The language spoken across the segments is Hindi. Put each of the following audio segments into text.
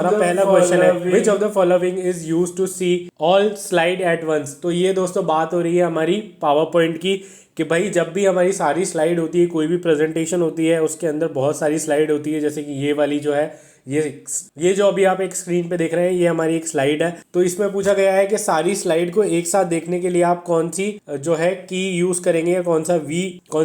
हमारा पहला क्वेश्चन है which of the following is use to see all slide at once. तो ये दोस्तों बात हो रही है हमारी पावर पॉइंट की कि भाई जब भी हमारी सारी स्लाइड होती है, कोई भी प्रेजेंटेशन होती है, उसके अंदर बहुत सारी स्लाइड होती है, जैसे कि ये वाली जो है, ये जो अभी आप एक स्क्रीन पे देख रहे हैं, ये हमारी एक स्लाइड है। तो इसमें पूछा गया है कि सारी स्लाइड को एक साथ देखने के लिए आप कौन सी जो है की यूज करेंगे या कौन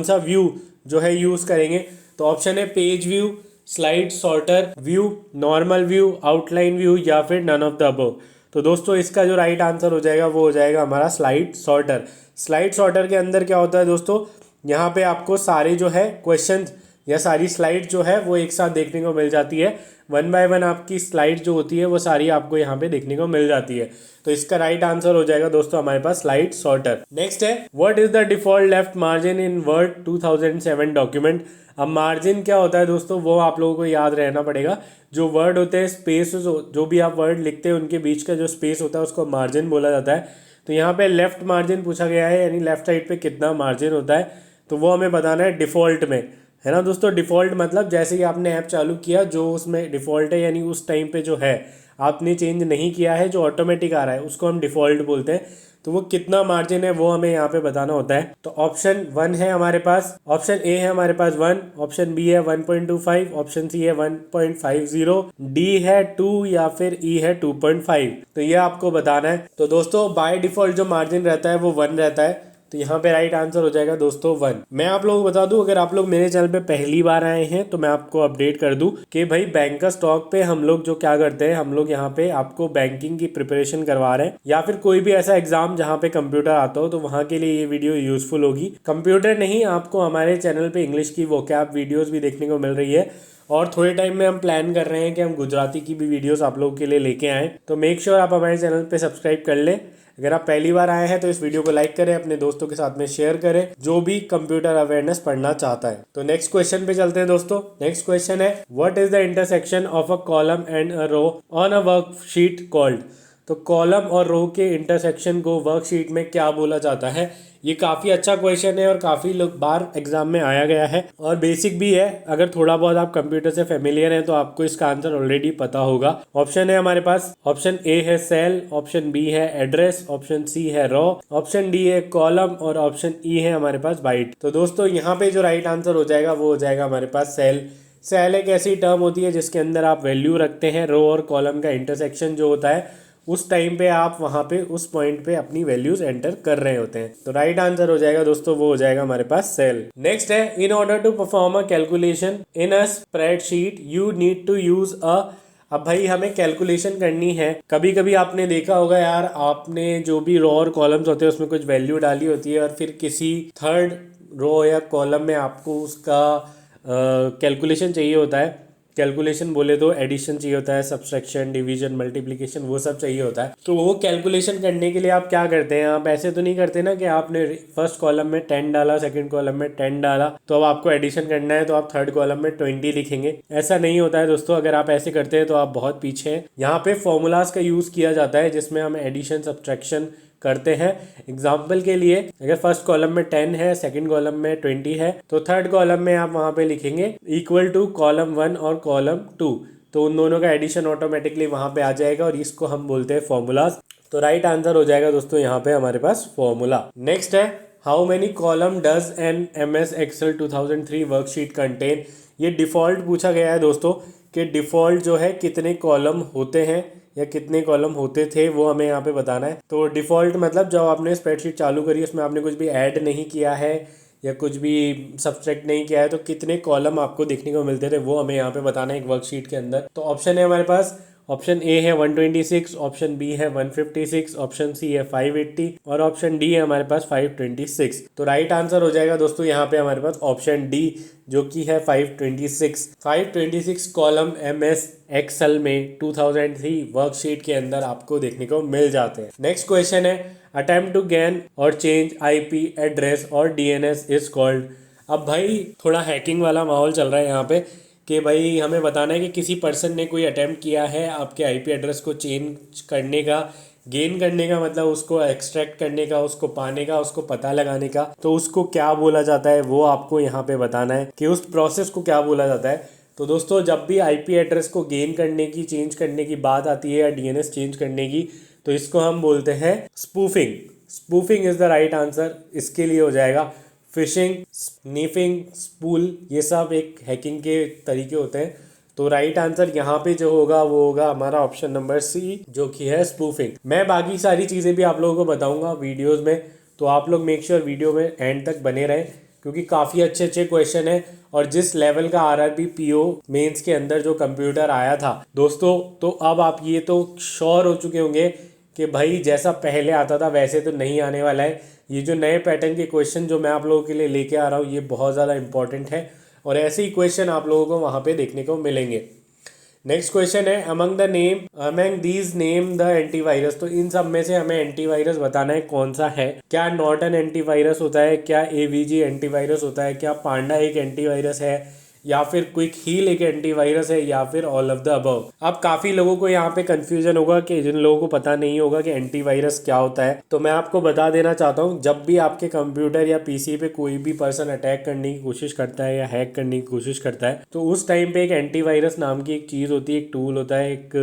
सा व्यू जो है यूज करेंगे। तो ऑप्शन है page view, slide sorter view, normal view, outline view या फिर नन ऑफ द अबव। तो दोस्तों इसका जो राइट आंसर हो जाएगा वो हो जाएगा हमारा स्लाइड सॉर्टर। स्लाइड सॉर्टर के अंदर क्या होता है दोस्तों, यहाँ पे आपको सारे जो है क्वेश्चन या सारी स्लाइड जो है वो एक साथ देखने को मिल जाती है। वन बाय वन आपकी स्लाइड जो होती है वो सारी आपको यहाँ पे देखने को मिल जाती है। तो इसका राइट आंसर हो जाएगा दोस्तों हमारे पास स्लाइड सॉर्टर। नेक्स्ट है what is the default left margin in word 2007 document. अब मार्जिन क्या होता है दोस्तों, वो आप लोगों को याद रहना पड़ेगा। जो वर्ड होते हैं, स्पेस, जो भी आप वर्ड लिखते हैं उनके बीच का जो स्पेस होता है उसको मार्जिन बोला जाता है। तो यहाँ पे लेफ्ट मार्जिन पूछा गया है, यानी लेफ्ट साइड पे कितना मार्जिन होता है, तो वो हमें बताना है डिफ़ॉल्ट में, है ना दोस्तों। डिफ़ॉल्ट मतलब जैसे ही आपने ऐप चालू किया, जो उसमें डिफ़ॉल्ट है यानी उस टाइम पे जो है आपने चेंज नहीं किया है, जो ऑटोमेटिक आ रहा है उसको हम डिफ़ॉल्ट बोलते हैं। तो वो कितना मार्जिन है वो हमें यहाँ पे बताना होता है। तो ऑप्शन 1 है हमारे पास, ऑप्शन ए है हमारे पास 1, ऑप्शन बी है 1.25, ऑप्शन सी है 1.50, डी है 2 या फिर ई है 2.5। तो ये आपको बताना है। तो दोस्तों बाय डिफॉल्ट जो मार्जिन रहता है वो 1 रहता है। तो यहाँ पे राइट आंसर हो जाएगा दोस्तों 1। मैं आप लोगों को बता दूं, अगर आप लोग मेरे चैनल पे पहली बार आए हैं तो मैं आपको अपडेट कर दूं कि भाई बैंकर स्टॉक पे हम लोग जो क्या करते हैं, हम लोग यहाँ पे आपको बैंकिंग की प्रिपरेशन करवा रहे हैं, या फिर कोई भी ऐसा एग्जाम जहाँ पे कंप्यूटर आता हो तो वहाँ के लिए ये वीडियो यूजफुल होगी। कंप्यूटर नहीं, आपको हमारे चैनल पे इंग्लिश की वोकैब वीडियोज भी देखने को मिल रही है, और थोड़े टाइम में हम प्लान कर रहे हैं कि हम गुजराती की भी वीडियोस आप लोगों के लिए लेके आएँ। तो मेक श्योर आप हमारे चैनल पे सब्सक्राइब कर लें। अगर आप पहली बार आए हैं तो इस वीडियो को लाइक करें, अपने दोस्तों के साथ में शेयर करें जो भी कंप्यूटर अवेयरनेस पढ़ना चाहता है। तो नेक्स्ट क्वेश्चन पे चलते हैं दोस्तों। नेक्स्ट क्वेश्चन है what is the intersection of a column and a row on a worksheet called. तो कॉलम और रो के इंटरसेक्शन को वर्कशीट में क्या बोला जाता है। ये काफ़ी अच्छा क्वेश्चन है और काफ़ी लोग बार एग्जाम में आया गया है और बेसिक भी है। अगर थोड़ा बहुत आप कंप्यूटर से फेमिलियर हैं तो आपको इसका आंसर ऑलरेडी पता होगा। ऑप्शन है हमारे पास, ऑप्शन ए है सेल, ऑप्शन बी है एड्रेस, ऑप्शन सी है रॉ, ऑप्शन डी है कॉलम और ऑप्शन ई है हमारे पास बाइट। तो दोस्तों यहाँ पे जो राइट आंसर हो जाएगा वो हो जाएगा हमारे पास सेल। सेल एक ऐसी टर्म होती है जिसके अंदर आप वैल्यू रखते हैं। रो और कॉलम का इंटरसेक्शन जो होता है उस टाइम पे आप वहाँ पे उस पॉइंट पे अपनी वैल्यूज एंटर कर रहे होते हैं। तो राइट आंसर हो जाएगा दोस्तों वो हो जाएगा हमारे पास सेल। नेक्स्ट है in order to perform a calculation in a spreadsheet you need to use a. अब भाई हमें कैलकुलेशन करनी है। कभी कभी आपने देखा होगा यार, आपने जो भी रो और कॉलम्स होते हैं उसमें कुछ वैल्यू डाली होती है और फिर किसी थर्ड रो या कॉलम में आपको उसका कैलकुलेशन चाहिए होता है। कैलकुलेशन बोले तो एडिशन चाहिए होता है, सब्सट्रैक्शन, डिवीजन, मल्टीप्लिकेशन, वो सब चाहिए होता है। तो वो कैलकुलेशन करने के लिए आप क्या करते हैं, आप ऐसे तो नहीं करते ना कि आपने फर्स्ट कॉलम में 10 डाला, सेकंड कॉलम में 10 डाला, तो अब आपको एडिशन करना है तो आप थर्ड कॉलम में 20 लिखेंगे। ऐसा नहीं होता है दोस्तों। अगर आप ऐसे करते हैं तो आप बहुत पीछे हैं। यहाँ पे फॉर्मूलाज का यूज़ किया जाता है जिसमें हम एडिशन सब्सट्रैक्शन करते हैं। एग्जाम्पल के लिए अगर फर्स्ट कॉलम में 10 है, सेकंड कॉलम में 20 है, तो थर्ड कॉलम में आप वहां पे लिखेंगे इक्वल टू कॉलम 1 और कॉलम 2। तो उन दोनों का एडिशन ऑटोमेटिकली वहां पे आ जाएगा और इसको हम बोलते हैं फॉर्मूलाज। तो राइट आंसर हो जाएगा दोस्तों यहाँ पे हमारे पास फॉर्मूला। नेक्स्ट है how many column does N MS Excel 2003 worksheet contain. ये डिफॉल्ट पूछा गया है दोस्तों कि डिफॉल्ट जो है कितने कॉलम होते हैं या कितने कॉलम होते थे, वो हमें यहाँ पे बताना है। तो डिफ़ॉल्ट मतलब जब आपने स्प्रेडशीट चालू करी उसमें आपने कुछ भी ऐड नहीं किया है या कुछ भी सब्सट्रैक्ट नहीं किया है तो कितने कॉलम आपको देखने को मिलते थे वो हमें यहाँ पे बताना है एक वर्कशीट के अंदर। तो ऑप्शन है हमारे पास, ऑप्शन ए है 126, ऑप्शन बी है 156, ऑप्शन सी है 580 और ऑप्शन डी है हमारे पास 526। तो राइट आंसर हो जाएगा दोस्तों यहाँ पे हमारे पास ऑप्शन डी जो कि है 526। 526 कॉलम MS Excel में 2003 वर्कशीट के अंदर आपको देखने को मिल जाते हैं। नेक्स्ट क्वेश्चन है अटेम्प्ट टू गेन और चेंज IP एड्रेस और DNS इज कॉल्ड। अब भाई थोड़ा हैकिंग वाला माहौल चल रहा है यहाँ पे कि भाई हमें बताना है कि किसी पर्सन ने कोई अटेम्प्ट किया है आपके IP एड्रेस को चेंज करने का, गेन करने का मतलब उसको एक्सट्रैक्ट करने का, उसको पाने का, उसको पता लगाने का। तो उसको क्या बोला जाता है वो आपको यहाँ पे बताना है कि उस प्रोसेस को क्या बोला जाता है। तो दोस्तों जब भी आईपी एड्रेस को गेन करने की, चेंज करने की बात आती है या डीएनएस चेंज करने की, तो इसको हम बोलते हैं spoofing. Spoofing is the right answer. इसके लिए हो जाएगा फिशिंग, स्नीफिंग, स्पूल, ये सब एक हैकिंग के तरीके होते हैं। तो राइट आंसर यहाँ पे जो होगा वो होगा हमारा ऑप्शन नंबर सी, जो कि है स्पूफिंग। मैं बाकी सारी चीज़ें भी आप लोगों को बताऊंगा वीडियोस में, तो आप लोग मेक श्योर वीडियो में एंड तक बने रहें, क्योंकि काफ़ी अच्छे अच्छे क्वेश्चन है। और जिस लेवल का आरआरबी पीओ मेंस के अंदर जो कंप्यूटर आया था दोस्तों, तो अब आप ये तो श्योर हो चुके होंगे कि भाई जैसा पहले आता था वैसे तो नहीं आने वाला है। ये जो नए पैटर्न के क्वेश्चन जो मैं आप लोगों के लिए लेके आ रहा हूँ, ये बहुत ज़्यादा इंपॉर्टेंट है और ऐसे ही क्वेश्चन आप लोगों को वहाँ पे देखने को मिलेंगे। नेक्स्ट क्वेश्चन है, among these name the antivirus. तो इन सब में से हमें एंटीवायरस बताना है कौन सा है। क्या नॉर्टन एंटीवायरस होता है, क्या एवीजी एंटीवायरस होता है, क्या पांडा एक एंटीवायरस है, या फिर क्विक हील एक एंटीवायरस है, या फिर ऑल ऑफ द अबव। अब काफ़ी लोगों को यहाँ पे कंफ्यूजन होगा कि जिन लोगों को पता नहीं होगा कि एंटीवायरस क्या होता है, तो मैं आपको बता देना चाहता हूँ, जब भी आपके कंप्यूटर या पीसी पे कोई भी पर्सन अटैक करने की कोशिश करता है या हैक करने की कोशिश करता है, तो उस टाइम पे एक एंटीवायरस नाम की एक चीज़ होती है, एक टूल होता है, एक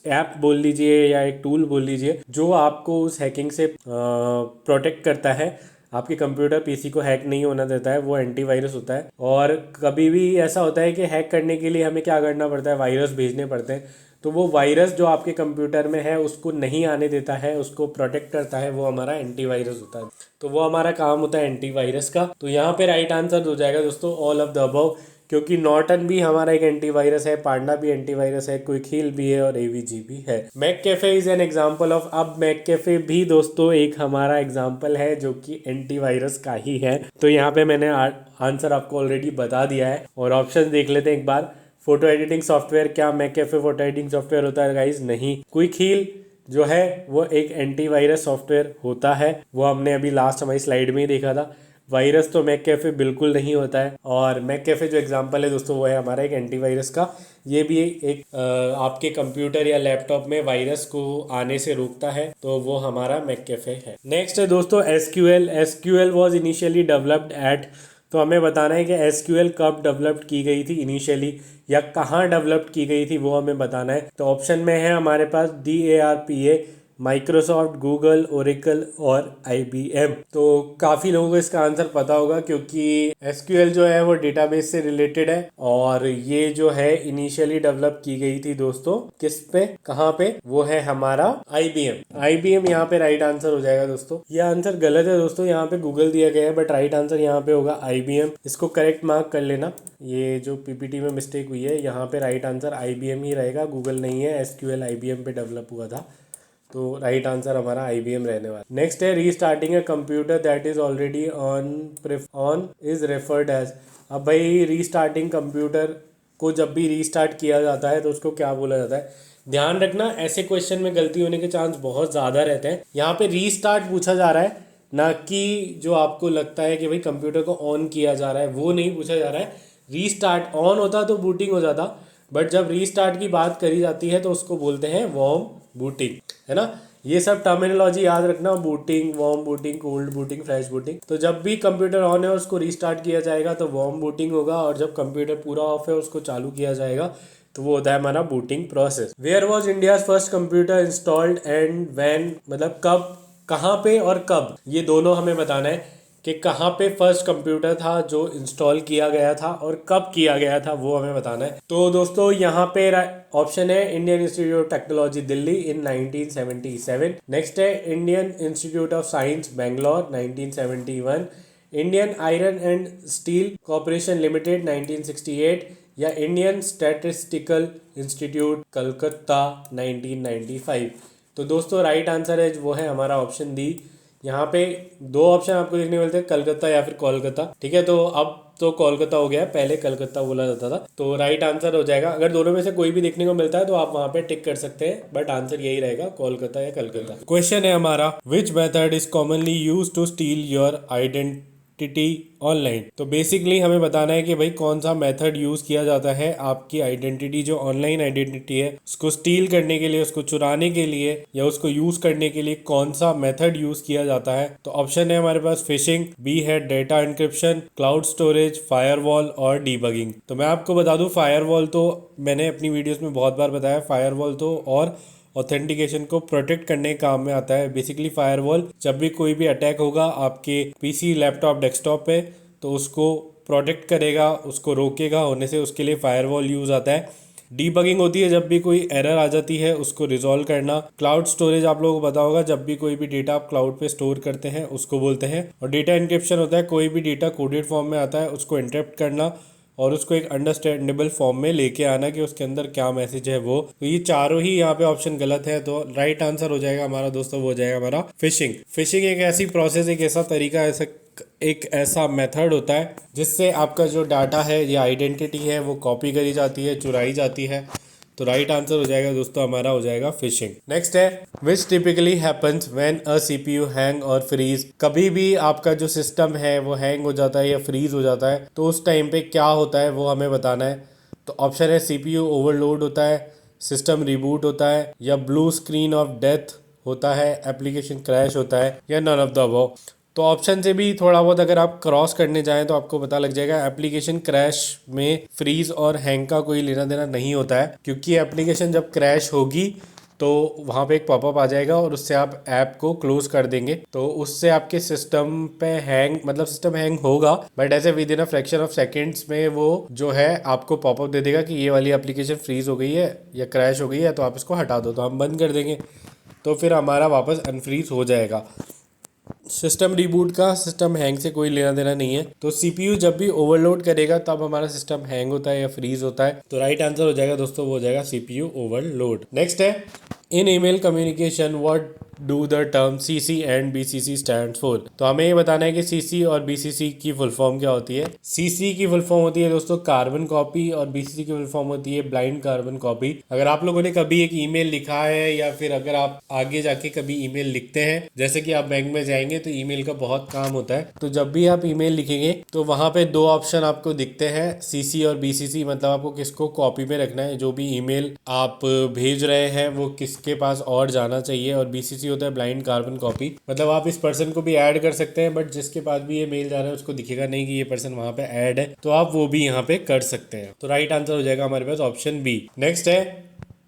ऐप बोल लीजिए या एक टूल बोल लीजिए, जो आपको उस हैकिंग से प्रोटेक्ट करता है, आपके कंप्यूटर पीसी को हैक नहीं होना देता है, वो एंटीवायरस होता है। और कभी भी ऐसा होता है कि हैक करने के लिए हमें क्या करना पड़ता है, वायरस भेजने पड़ते हैं। तो वो वायरस जो आपके कंप्यूटर में है उसको नहीं आने देता है, उसको प्रोटेक्ट करता है, वो हमारा एंटीवायरस होता है। तो वो हमारा काम होता है एंटीवायरस का। तो यहाँ पे राइट आंसर हो जाएगा दोस्तों ऑल ऑफ द अबव, क्योंकि नॉर्टन भी हमारा एक एंटीवायरस है, पांडा भी एंटीवायरस है, क्विक हील भी है और एवीजी भी है। मैककेफे इज एन एग्जांपल ऑफ। अब मैककेफे भी दोस्तों एक हमारा एग्जांपल है जो कि एंटीवायरस का ही है। तो यहाँ पे मैंने आंसर आपको ऑलरेडी बता दिया है और ऑप्शन देख लेते हैं एक बार। फोटो एडिटिंग सॉफ्टवेयर, क्या मैककेफे फोटो एडिटिंग सॉफ्टवेयर होता है गाइज? नहीं। क्विक हील जो है वो एक एंटीवायरस सॉफ्टवेयर होता है, वो हमने अभी लास्ट हमारी स्लाइड में ही देखा था। वायरस तो मैककेफे बिल्कुल नहीं होता है। और मैककेफे जो एग्जांपल है दोस्तों वो है हमारा एक एंटीवायरस का। ये भी एक आपके कंप्यूटर या लैपटॉप में वायरस को आने से रोकता है, तो वो हमारा मैककेफे है। नेक्स्ट है दोस्तों SQL. SQL was initially developed eight. तो हमें बताना है कि एसक्यूएल कब डेवलप्ड की गई थी इनिशियली, या कहाँ डेवलप्ड की गई थी, वो हमें बताना है। तो ऑप्शन में है हमारे पास DARPA, माइक्रोसॉफ्ट, गूगल, ओरेकल और IBM। तो काफ़ी लोगों को इसका आंसर पता होगा, क्योंकि एसक्यूएल जो है वो डेटाबेस से रिलेटेड है और ये जो है इनिशियली डेवलप की गई थी दोस्तों किस पे, कहाँ पे? वो है हमारा IBM यहाँ पे राइट आंसर हो जाएगा दोस्तों। ये आंसर गलत है दोस्तों, यहाँ पे गूगल दिया गया है, बट राइट आंसर यहाँ पे होगा IBM। इसको करेक्ट मार्क कर लेना, ये जो PPT में मिस्टेक हुई है, यहाँ पे राइट आंसर IBM ही रहेगा, गूगल नहीं है। एसक्यूएल IBM पे डेवलप हुआ था, तो राइट आंसर हमारा IBM रहने वाला। नेक्स्ट है restarting a computer that is already on is referred as. अब भाई रीस्टार्टिंग कंप्यूटर को जब भी रीस्टार्ट किया जाता है तो उसको क्या बोला जाता है? ध्यान रखना, ऐसे क्वेश्चन में गलती होने के चांस बहुत ज़्यादा रहते हैं। यहाँ पे रीस्टार्ट पूछा जा रहा है, ना कि जो आपको लगता है कि भाई कंप्यूटर को ऑन किया जा रहा है, वो नहीं पूछा जा रहा है। रीस्टार्ट ऑन होता तो बूटिंग हो जाता, बट जब रीस्टार्ट की बात करी जाती है तो उसको बोलते हैं वार्म बूटिंग, है ना। ये सब टर्मिनोलॉजी याद रखना, booting, warm booting, cold booting, fresh booting. तो जब भी कंप्यूटर ऑन है और उसको रीस्टार्ट किया जाएगा तो वार्म बूटिंग होगा, और जब कंप्यूटर पूरा ऑफ है उसको चालू किया जाएगा तो वो होता है हमारा booting process. Where was India's first computer installed and when, मतलब कब, कहाँ पे और कब, ये दोनों हमें बताना है कि कहाँ पे फर्स्ट कंप्यूटर था जो इंस्टॉल किया गया था और कब किया गया था, वो हमें बताना है। तो दोस्तों यहाँ पे ऑप्शन है Indian Institute of Technology Delhi in 1977। Next है Indian Institute of Science Bangalore 1971, Indian Iron and Steel Corporation Limited 1968, या इंडियन स्टैटिस्टिकल इंस्टीट्यूट कलकत्ता 1995। तो दोस्तों राइट आंसर है वो है हमारा ऑप्शन डी। यहाँ पे दो ऑप्शन आपको देखने मिलते हैं, कलकत्ता या फिर कोलकाता। ठीक है, तो अब तो कोलकाता हो गया, पहले कलकत्ता बोला जाता था। तो राइट आंसर हो जाएगा, अगर दोनों में से कोई भी देखने को मिलता है तो आप वहां पे टिक कर सकते हैं, बट आंसर यही रहेगा, कोलकाता या कलकत्ता। क्वेश्चन है हमारा, which method is commonly use to steal your online. तो बेसिकली हमें बताना है कि भाई कौन सा मेथड यूज किया जाता है आपकी आइडेंटिटी, जो ऑनलाइन आइडेंटिटी है उसको स्टील करने के लिए, उसको चुराने के लिए या उसको यूज करने के लिए कौन सा मेथड यूज किया जाता है। तो ऑप्शन है हमारे पास फिशिंग, बी है data encryption, cloud storage, firewall और डीबगिंग। तो मैं आपको बता दूं फायरवॉल तो मैंने अपनी वीडियोस में बहुत बार बताया, फायरवॉल तो और ऑथेंटिकेशन को प्रोटेक्ट करने के काम में आता है। बेसिकली फायरवॉल जब भी कोई भी अटैक होगा आपके पीसी, लैपटॉप, डेस्कटॉप पे, तो उसको प्रोटेक्ट करेगा, उसको रोकेगा होने से, उसके लिए फायरवॉल यूज आता है। डीबगिंग होती है जब भी कोई एरर आ जाती है उसको रिजॉल्व करना। क्लाउड स्टोरेज आप लोगों को पता होगा, जब भी कोई भी डेटा आप क्लाउड पे स्टोर करते हैं उसको बोलते हैं। और डेटा एन्क्रिप्शन होता है कोई भी डेटा कोडेड फॉर्म में आता है उसको एन्क्रिप्ट करना और उसको एक अंडरस्टैंडेबल फॉर्म में लेके आना कि उसके अंदर क्या मैसेज है वो। तो ये चारों ही यहाँ पे ऑप्शन गलत है, तो राइट आंसर हो जाएगा हमारा दोस्तों, वो हो जाएगा हमारा फिशिंग। फिशिंग एक ऐसी प्रोसेस, एक ऐसा तरीका, एक ऐसा मेथड होता है जिससे आपका जो डाटा है या आइडेंटिटी है वो कॉपी करी जाती है, चुराई जाती है। तो राइट आंसर हो जाएगा दोस्तों हमारा, हो जाएगा फिशिंग। नेक्स्ट है which typically happens when a CPU hang और फ्रीज। कभी भी आपका जो सिस्टम है वो हैंग हो जाता है या फ्रीज हो जाता है तो उस टाइम पे क्या होता है वो हमें बताना है। तो ऑप्शन है सीपीयू ओवरलोड होता है, सिस्टम रिबूट होता है, या ब्लू स्क्रीन ऑफ डेथ होता है, एप्लीकेशन क्रैश होता है, या नन ऑफ द अबव। तो ऑप्शन से भी थोड़ा बहुत अगर आप क्रॉस करने जाएं तो आपको पता लग जाएगा एप्लीकेशन क्रैश में फ्रीज और हैंग का कोई लेना देना नहीं होता है, क्योंकि एप्लीकेशन जब क्रैश होगी तो वहाँ पे एक पॉपअप आ जाएगा और उससे आप ऐप को क्लोज कर देंगे, तो उससे आपके सिस्टम पे हैंग, मतलब सिस्टम हैंग होगा बट ऐसे with in a fraction of seconds में वो जो है आपको पॉपअप दे देगा कि ये वाली एप्लीकेशन फ्रीज हो गई है या क्रैश हो गई है, तो आप इसको हटा दो। तो हम बंद कर देंगे तो फिर हमारा वापस अनफ्रीज हो जाएगा। सिस्टम रिबूट का सिस्टम हैंग से कोई लेना देना नहीं है। तो सीपीयू जब भी ओवरलोड करेगा तब हमारा सिस्टम हैंग होता है या फ्रीज होता है। तो राइट आंसर हो जाएगा दोस्तों, वो हो जाएगा सीपीयू ओवरलोड। नेक्स्ट है in email communication what do the term CC and BCC stand for. तो हमें ये बताना है कि सीसी और बीसीसी की फुल फॉर्म क्या होती है। सीसी की फुल फॉर्म होती है दोस्तों कार्बन कॉपी और बीसीसी की फुल फॉर्म होती है ब्लाइंड कार्बन कॉपी। अगर आप लोगों ने कभी एक ईमेल लिखा है या फिर अगर आप आगे जाके कभी ईमेल लिखते हैं, जैसे कि आप बैंक में जाएंगे तो ईमेल का बहुत काम होता है, तो जब भी आप ईमेल लिखेंगे तो वहां पे दो ऑप्शन आपको दिखते हैं, सीसी और बीसीसी। मतलब आपको किसको कॉपी में रखना है, जो भी ईमेल आप भेज रहे हैं वो किसके पास और जाना चाहिए। और बीसीसी होता है ब्लाइंड कार्बन कॉपी, मतलब आप इस पर्सन को भी ऐड कर सकते हैं बट जिसके पास भी ये मेल जा रहा है उसको दिखेगा नहीं कि ये पर्सन वहां पे ऐड है, तो आप वो भी यहाँ पे कर सकते हैं। तो राइट आंसर हो जाएगा हमारे पास ऑप्शन बी। नेक्स्ट है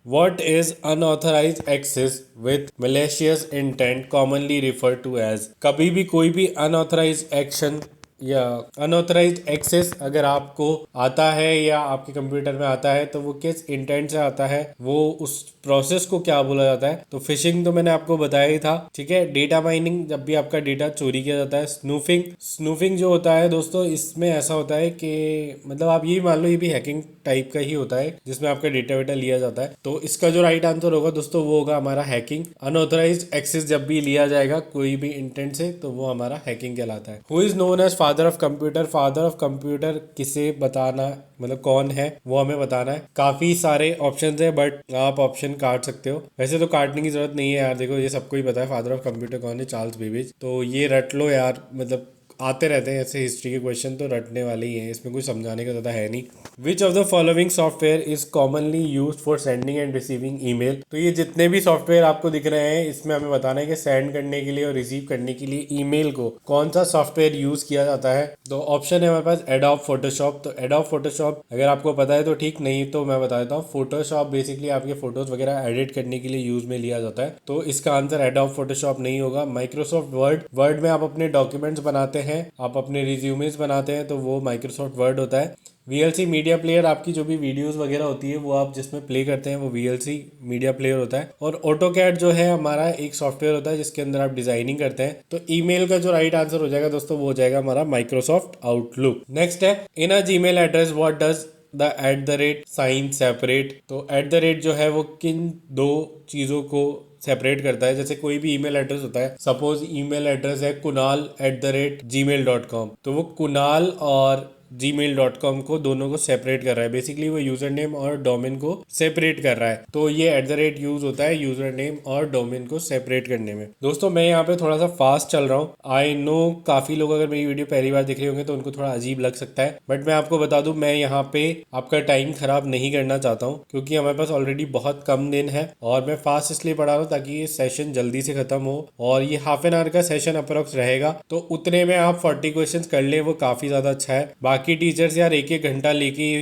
What is unauthorized access with malicious intent commonly referred to as। कभी भी कोई भी अनऑथराइज्ड एक्शन या अनऑथराइज्ड एक्सेस अगर आपको आता है या आपके कंप्यूटर में आता है तो वो किस इंटेंट से आता है, वो उस प्रोसेस को क्या बोला जाता है। तो फिशिंग तो मैंने आपको बताया ही था, ठीक है। डेटा माइनिंग, जब भी आपका डेटा चोरी किया जाता है। स्नूफिंग जो होता है दोस्तों, इसमें ऐसा होता है कि मतलब आप ये मान लो ये भी हैकिंग टाइप का ही होता है जिसमें आपका डेटा वेटा लिया जाता है। तो इसका जो राइट आंसर होगा दोस्तों वो होगा हमारा हैकिंग। अनऑथराइज्ड एक्सेस जब भी लिया जाएगा कोई भी इंटेंट से तो वो हमारा हैकिंग कहलाता है। Who is known as father of computer. Father of computer किसे बताना, मतलब कौन है वो हमें बताना है। काफी सारे ऑप्शंस है बट आप ऑप्शन काट सकते हो, वैसे तो काटने की जरूरत नहीं है यार, देखो ये सबको ही पता है फादर ऑफ कंप्यूटर कौन है, चार्ल्स बेबेज। तो ये रट लो यार, मतलब आते रहते हैं ऐसे हिस्ट्री के क्वेश्चन तो रटने वाले ही हैं, इसमें कुछ समझाने का ज़्यादा है नहीं। विच of the following software is commonly use for sending end receiving email. तो ये जितने भी सॉफ्टवेयर आपको दिख रहे हैं इसमें हमें बताना है कि सेंड करने के लिए और रिसीव करने के लिए ईमेल को कौन सा सॉफ्टवेयर यूज किया जाता है। तो ऑप्शन है हमारे पास एडोब फोटोशॉप। तो एडोब फोटोशॉप अगर आपको पता है तो ठीक, नहीं तो मैं बता देता हूँ। फोटोशॉप बेसिकली आपके फोटोज वगैरह एडिट करने के लिए यूज में लिया जाता है, तो इसका आंसर एडोब फोटोशॉप नहीं होगा। माइक्रोसॉफ्ट वर्ड में आप अपने डॉक्यूमेंट्स बनाते हैं, आप अपने रिज्यूमेस बनाते हैं, तो वो माइक्रोसॉफ्ट वर्ड होता है। VLC मीडिया प्लेयर, आपकी जो भी वीडियोस वगैरह होती है वो आप जिसमें प्ले करते हैं वो VLC मीडिया प्लेयर होता है। और ऑटोकैड जो है हमारा एक सॉफ्टवेयर होता है जिसके अंदर आप डिजाइनिंग करते हैं। तो ईमेल का जो राइट आंसर हो जाएगा दोस्तों वो हो जाएगा हमारा माइक्रोसॉफ्ट आउटलुक। नेक्स्ट है in a Gmail address what does the @ sign separate. तो @ जो है वो किन दो चीजों को सेपरेट करता है। जैसे कोई भी ईमेल एड्रेस होता है, सपोज ईमेल एड्रेस है kunal@gmail.com, तो वो कुणाल और gmail.com को दोनों को सेपरेट कर रहा है। बेसिकली वो यूजर नेम और डोमेन को सेपरेट कर रहा है। तो ये @ यूज होता है यूजर नेम और डोमेन को सेपरेट करने में। दोस्तों मैं यहाँ पे थोड़ा सा फास्ट चल रहा हूँ। आई नो काफी लोग अगर मेरी वीडियो पहली बार देख रहे होंगे तो उनको थोड़ा अजीब लग सकता है, बट मैं आपको बता दूं मैं यहाँ पे आपका टाइम खराब नहीं करना चाहता हूँ, क्योंकि हमारे पास ऑलरेडी बहुत कम दिन है और मैं फास्ट इसलिए पढ़ा रहा हूँ ताकि ये सेशन जल्दी से खत्म हो। और ये ½ एन आवर का सेशन अप्रोक्स रहेगा, तो उतने में आप 40 क्वेश्चन कर ले वो काफी ज्यादा अच्छा है। बाकी टीचर्स यार 1-1 घंटा लेके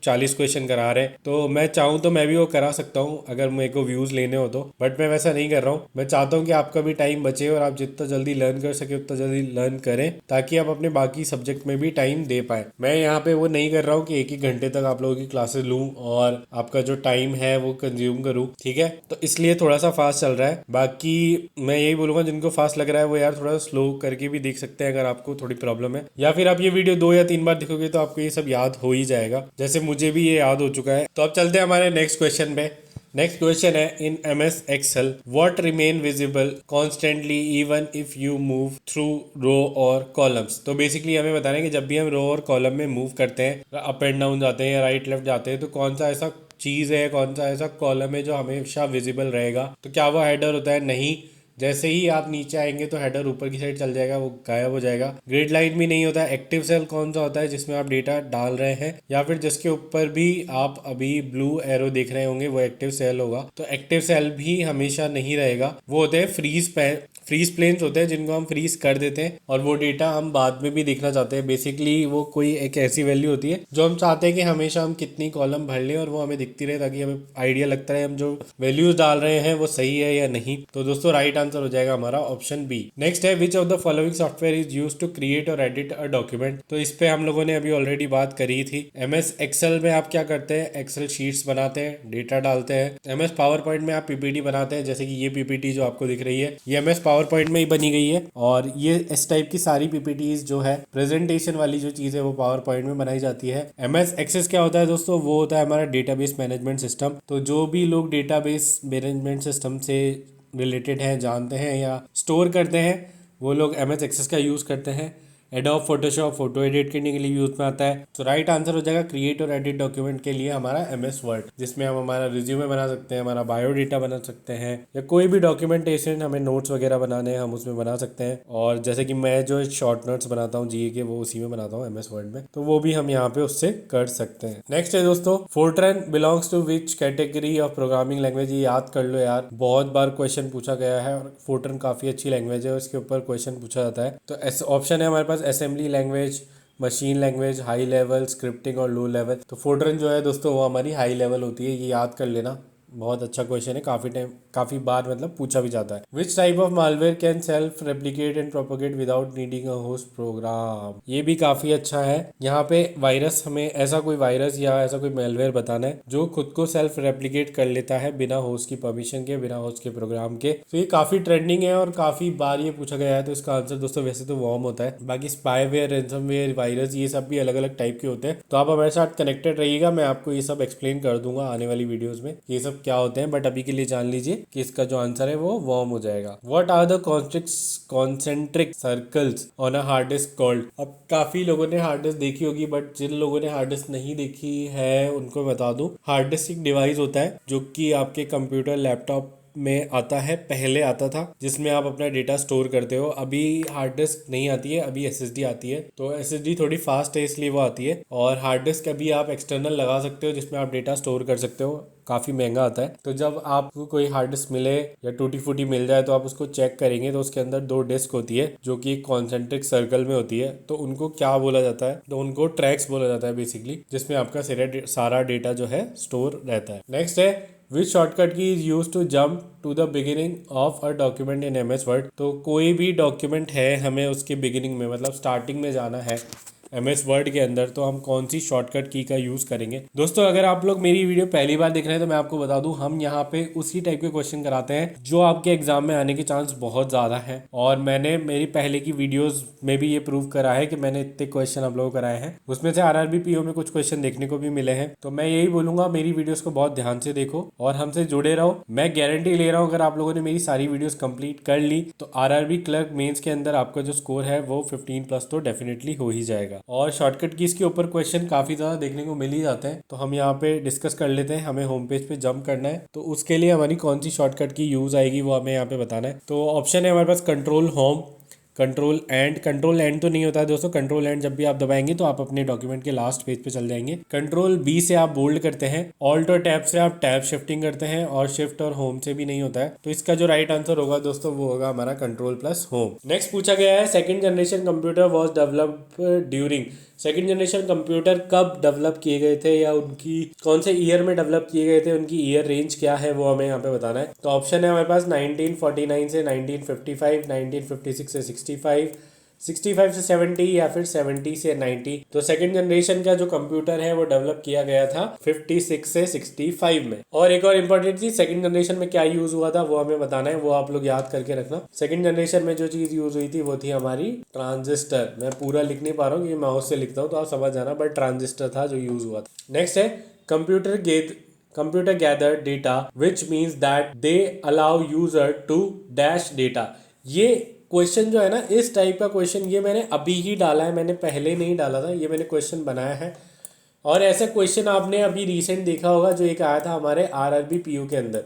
40 क्वेश्चन करा रहे हैं, तो मैं चाहूँ तो मैं भी वो करा सकता हूँ अगर मेरे को व्यूज लेने हो तो, बट मैं वैसा नहीं कर रहा हूँ। मैं चाहता हूँ कि आपका भी टाइम बचे और आप जितना जल्दी लर्न कर सके उतना जल्दी लर्न करें, ताकि आप अपने बाकी सब्जेक्ट में भी टाइम दे पाए। मैं यहाँ पे वो नहीं कर रहा हूँ कि 1-1 घंटे तक आप लोगों की क्लासेस लूँ और आपका जो टाइम है वो कंज्यूम करूँ, ठीक है। तो इसलिए थोड़ा सा फास्ट चल रहा है। बाकी मैं यही बोलूंगा जिनको फास्ट लग रहा है वो यार थोड़ा स्लो करके भी देख सकते हैं अगर आपको थोड़ी प्रॉब्लम है, या फिर आप ये वीडियो 2 या 3 बार देखोगे तो आपको ये सब याद हो ही जाएगा, जैसे मुझे भी ये याद हो चुका है। तो अब चलते हैं हमारे नेक्स्ट क्वेश्चन पे। नेक्स्ट क्वेश्चन है, in MS Excel what remain visible constantly even if you move through row और कॉलम्स। तो बेसिकली हमें बताना है कि जब भी हम रो और कॉलम में मूव करते हैं, अप एंड डाउन जाते हैं या राइट लेफ्ट जाते हैं, तो कौन सा ऐसा चीज है, कौन सा ऐसा कॉलम है जो हमेशा विजिबल रहेगा। तो क्या वो हेडर होता है? नहीं। जैसे ही आप नीचे आएंगे तो हेडर ऊपर की साइड चल जाएगा, वो गायब हो जाएगा। ग्रिड लाइन भी नहीं होता है। एक्टिव सेल कौन सा होता है? जिसमें आप डेटा डाल रहे हैं या फिर जिसके ऊपर भी आप अभी ब्लू एरो देख रहे होंगे वो एक्टिव सेल होगा। तो एक्टिव सेल भी हमेशा नहीं रहेगा। वो होते हैं फ्रीज प्लेन्स होते हैं जिनको हम फ्रीज कर देते हैं और वो डेटा हम बाद में भी देखना चाहते हैं। बेसिकली वो कोई एक ऐसी वैल्यू होती है जो हम चाहते हैं कि हमेशा हम कितनी कॉलम भर लें और वो हमें दिखती रहे, ताकि हमें आइडिया लगता है हम जो वैल्यूज डाल रहे हैं वो सही है या नहीं। तो दोस्तों राइट आंसर हो जाएगा हमारा ऑप्शन बी। नेक्स्ट है, which of the following software is used to create or edit a document. तो इस पे हम लोगों ने अभी ऑलरेडी बात करी थी। MS Excel में आप क्या करते हैं? एक्सेल शीट्स बनाते हैं, डेटा डालते हैं। MS पावर पॉइंट में आप PPT बनाते हैं, जैसे कि ये PPT जो आपको दिख रही है ये MS पावर पॉइंट में ही बनी गई है। और ये इस टाइप की सारी PPTs जो है प्रेजेंटेशन वाली जो चीज़ है वो पावर पॉइंट में बनाई जाती है। MS Access क्या होता है दोस्तों? वो होता है हमारा डेटाबेस मैनेजमेंट सिस्टम। तो जो भी लोग डेटाबेस मैनेजमेंट सिस्टम से रिलेटेड हैं, जानते हैं या स्टोर करते हैं, वो लोग MS Access का यूज़ करते हैं। एडोब फोटोशॉप फोटो एडिट करने के लिए यूज में आता है। तो राइट आंसर हो जाएगा क्रिएट और एडिट डॉक्यूमेंट के लिए हमारा MS वर्ड, जिसमें हम हमारा रिज्यूमे बना सकते हैं, हमारा बायोडेटा बना सकते हैं, या कोई भी डॉक्यूमेंटेशन हमें नोट्स वगैरह बनाने हैं हम उसमें बना सकते हैं। और जैसे कि मैं जो शॉर्ट नोट्स बनाता हूँ GA के, वो उसी में बनाता हूँ MS वर्ड में, तो वो भी हम यहाँ पे उससे कर सकते हैं। नेक्स्ट है दोस्तों, Fortran belongs to which category of programming language. ये याद कर लो यार, बहुत बार क्वेश्चन पूछा गया है और फोर्ट्रन काफी अच्छी लैंग्वेज है, उसके ऊपर क्वेश्चन पूछा जाता है। तो ऑप्शन है हमारे पास assembly language, machine language, high level, scripting और लो लेवल। तो फोर्ट्रन जो है दोस्तों वो हमारी हाई लेवल होती है, ये याद कर लेना। बहुत अच्छा क्वेश्चन है, काफी बार मतलब पूछा भी जाता है। Which type of malware can self replicate and propagate without needing a host program. ये भी काफी अच्छा है। यहाँ पे वायरस, हमें ऐसा कोई वायरस या ऐसा कोई मेलवेयर बताना है जो खुद को सेल्फ रेप्लिकेट कर लेता है बिना होस्ट की परमिशन के, बिना होस्ट के प्रोग्राम के। तो ये काफी ट्रेंडिंग है और काफी बार ये पूछा गया है। तो इसका आंसर दोस्तों वैसे तो वॉर्म होता है। बाकी स्पाईवेयर, रैंसमवेयर, वायरस, ये सब भी अलग अलग टाइप के होते हैं। तो आप हमारे साथ कनेक्टेड रहिएगा, मैं आपको ये सब एक्सप्लेन कर दूंगा आने वाली वीडियोज में ये सब क्या होते हैं। बट अभी के लिए जान लीजिए कि इसका जो आंसर है वो वॉर्म हो जाएगा। What are the concentric circles on a hard disk called. अब काफी लोगों ने हार्ड डिस्क देखी होगी, बट जिन लोगों ने हार्ड डिस्क नहीं देखी है उनको बता दूं, हार्ड डिस्क एक डिवाइस होता है जो कि आपके कंप्यूटर, लैपटॉप में आता है। पहले आता था जिसमें आप अपना डेटा स्टोर करते हो। अभी हार्ड डिस्क नहीं आती है, अभी SSD आती है। तो SSD थोड़ी फास्ट है इसलिए वो आती है। और हार्ड डिस्क अभी आप एक्सटर्नल लगा सकते हो जिसमें आप डेटा स्टोर कर सकते हो, काफ़ी महंगा आता है। तो जब आपको कोई हार्ड डिस्क मिले या टूटी फूटी मिल जाए तो आप उसको चेक करेंगे तो उसके अंदर 2 डिस्क होती है जो कि एक कॉन्सेंट्रिक सर्कल में होती है। तो उनको क्या बोला जाता है? तो उनको ट्रैक्स बोला जाता है बेसिकली, जिसमें आपका सारा डेटा जो है स्टोर रहता है। नेक्स्ट है, which shortcut key is use to jump to the beginning of a document in MS Word. तो कोई भी डॉक्यूमेंट है, हमें उसके बिगिनिंग में मतलब स्टार्टिंग में जाना है MS वर्ड के अंदर, तो हम कौन सी शॉर्टकट की का यूज़ करेंगे। दोस्तों अगर आप लोग मेरी वीडियो पहली बार देख रहे हैं तो मैं आपको बता दूं, हम यहाँ पे उसी टाइप के क्वेश्चन कराते हैं जो आपके एग्जाम में आने के चांस बहुत ज़्यादा है। और मैंने मेरी पहले की वीडियोस में भी ये प्रूव करा है कि मैंने इतने क्वेश्चन आप लोगों को कराए हैं। उसमें से RRB PO में कुछ क्वेश्चन देखने को भी मिले हैं। तो मैं यही बोलूंगा, मेरी वीडियोस को बहुत ध्यान से देखो और हमसे जुड़े रहो। मैं गारंटी ले रहा हूँ अगर आप लोगों ने मेरी सारी वीडियोस कंप्लीट कर ली तो RRB क्लर्क मेंस के अंदर आपका जो स्कोर है वो 15+ तो डेफिनेटली हो ही जाएगा। और शॉर्टकट कीज के ऊपर क्वेश्चन काफ़ी ज़्यादा देखने को मिल ही जाते हैं, तो हम यहाँ पे डिस्कस कर लेते हैं। हमें होम पेज पे जंप करना है, तो उसके लिए हमारी कौन सी शॉर्टकट की यूज़ आएगी वो हमें यहाँ पे बताना है। तो ऑप्शन है हमारे पास कंट्रोल होम, कंट्रोल एंड तो नहीं होता है दोस्तों। कंट्रोल एंड जब भी आप दबाएंगे तो आप अपने डॉक्यूमेंट के लास्ट पेज पे चल जाएंगे। कंट्रोल बी से आप बोल्ड करते हैं, ऑल्ट और टैब से आप टैब शिफ्टिंग करते हैं, और शिफ्ट और होम से भी नहीं होता है। तो इसका जो राइट आंसर होगा दोस्तों वो होगा हमारा कंट्रोल प्लस होम। नेक्स्ट पूछा गया है second generation computer was developed during. Second generation computer कब डेवलप किए गए थे, या उनकी कौन से ईयर में डेवलप किए गए थे, उनकी ईयर रेंज क्या है वो हमें यहाँ पे बताना है। तो ऑप्शन है हमारे पास 1949 से 1955, 1956 से 65, 65 से 70, या फिर 70 से 90। तो सेकंड जनरेशन का जो कंप्यूटर है वो डेवलप किया गया था 56 से 65 में। और एक और इम्पोर्टेंट चीज, सेकंड जनरेशन में क्या यूज हुआ था वो हमें बताना है, वो आप लोग याद करके रखना। सेकंड जनरेशन में जो चीज यूज हुई थी वो थी हमारी ट्रांजिस्टर। मैं पूरा लिख नहीं पा रहा हूँ, माउस से लिखता हूँ तो आप समझ जाना, बट ट्रांजिस्टर था जो यूज हुआ था। नेक्स्ट है computer gather data which means that they allow user to dash data. ये क्वेश्चन जो है ना, इस टाइप का क्वेश्चन ये मैंने अभी ही डाला है, मैंने पहले नहीं डाला था, ये मैंने क्वेश्चन बनाया है। और ऐसा क्वेश्चन आपने अभी रिसेंट देखा होगा जो एक आया था हमारे आरआरबी पीयू के अंदर,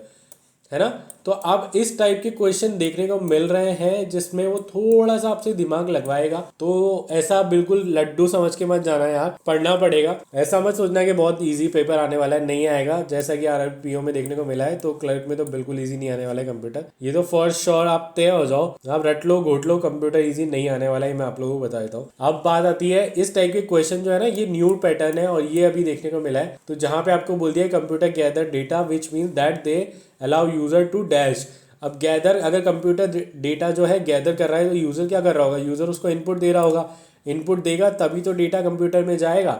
है ना। तो अब इस टाइप के क्वेश्चन देखने को मिल रहे हैं जिसमें वो थोड़ा सा आपसे दिमाग लगवाएगा। तो ऐसा बिल्कुल लड्डू समझ के मत जाना यार, पढ़ना पड़ेगा। ऐसा मत सोचना कि बहुत इजी पेपर आने वाला है, नहीं आएगा। जैसा कि आरआरबीओ में देखने को मिला है, तो क्लर्क में तो बिल्कुल इजी नहीं आने वाला है कंप्यूटर। ये तो फर्स्ट श्योर आप तय हो जाओ, आप रट लो घोट लो, कंप्यूटर ईजी नहीं आने वाला है, मैं आप लोगों को बता देता हूँ। अब बात आती है इस टाइप के क्वेश्चन जो है ना, ये न्यू पैटर्न है और ये अभी देखने को मिला है। तो जहां पे आपको बोल दिया computer gather data which means that they allow user to dash. अब गैदर, अगर कंप्यूटर डेटा जो है गैदर कर रहा है तो यूजर क्या कर रहा होगा, यूजर उसको इनपुट दे रहा होगा। इनपुट देगा तभी तो डेटा कंप्यूटर में जाएगा,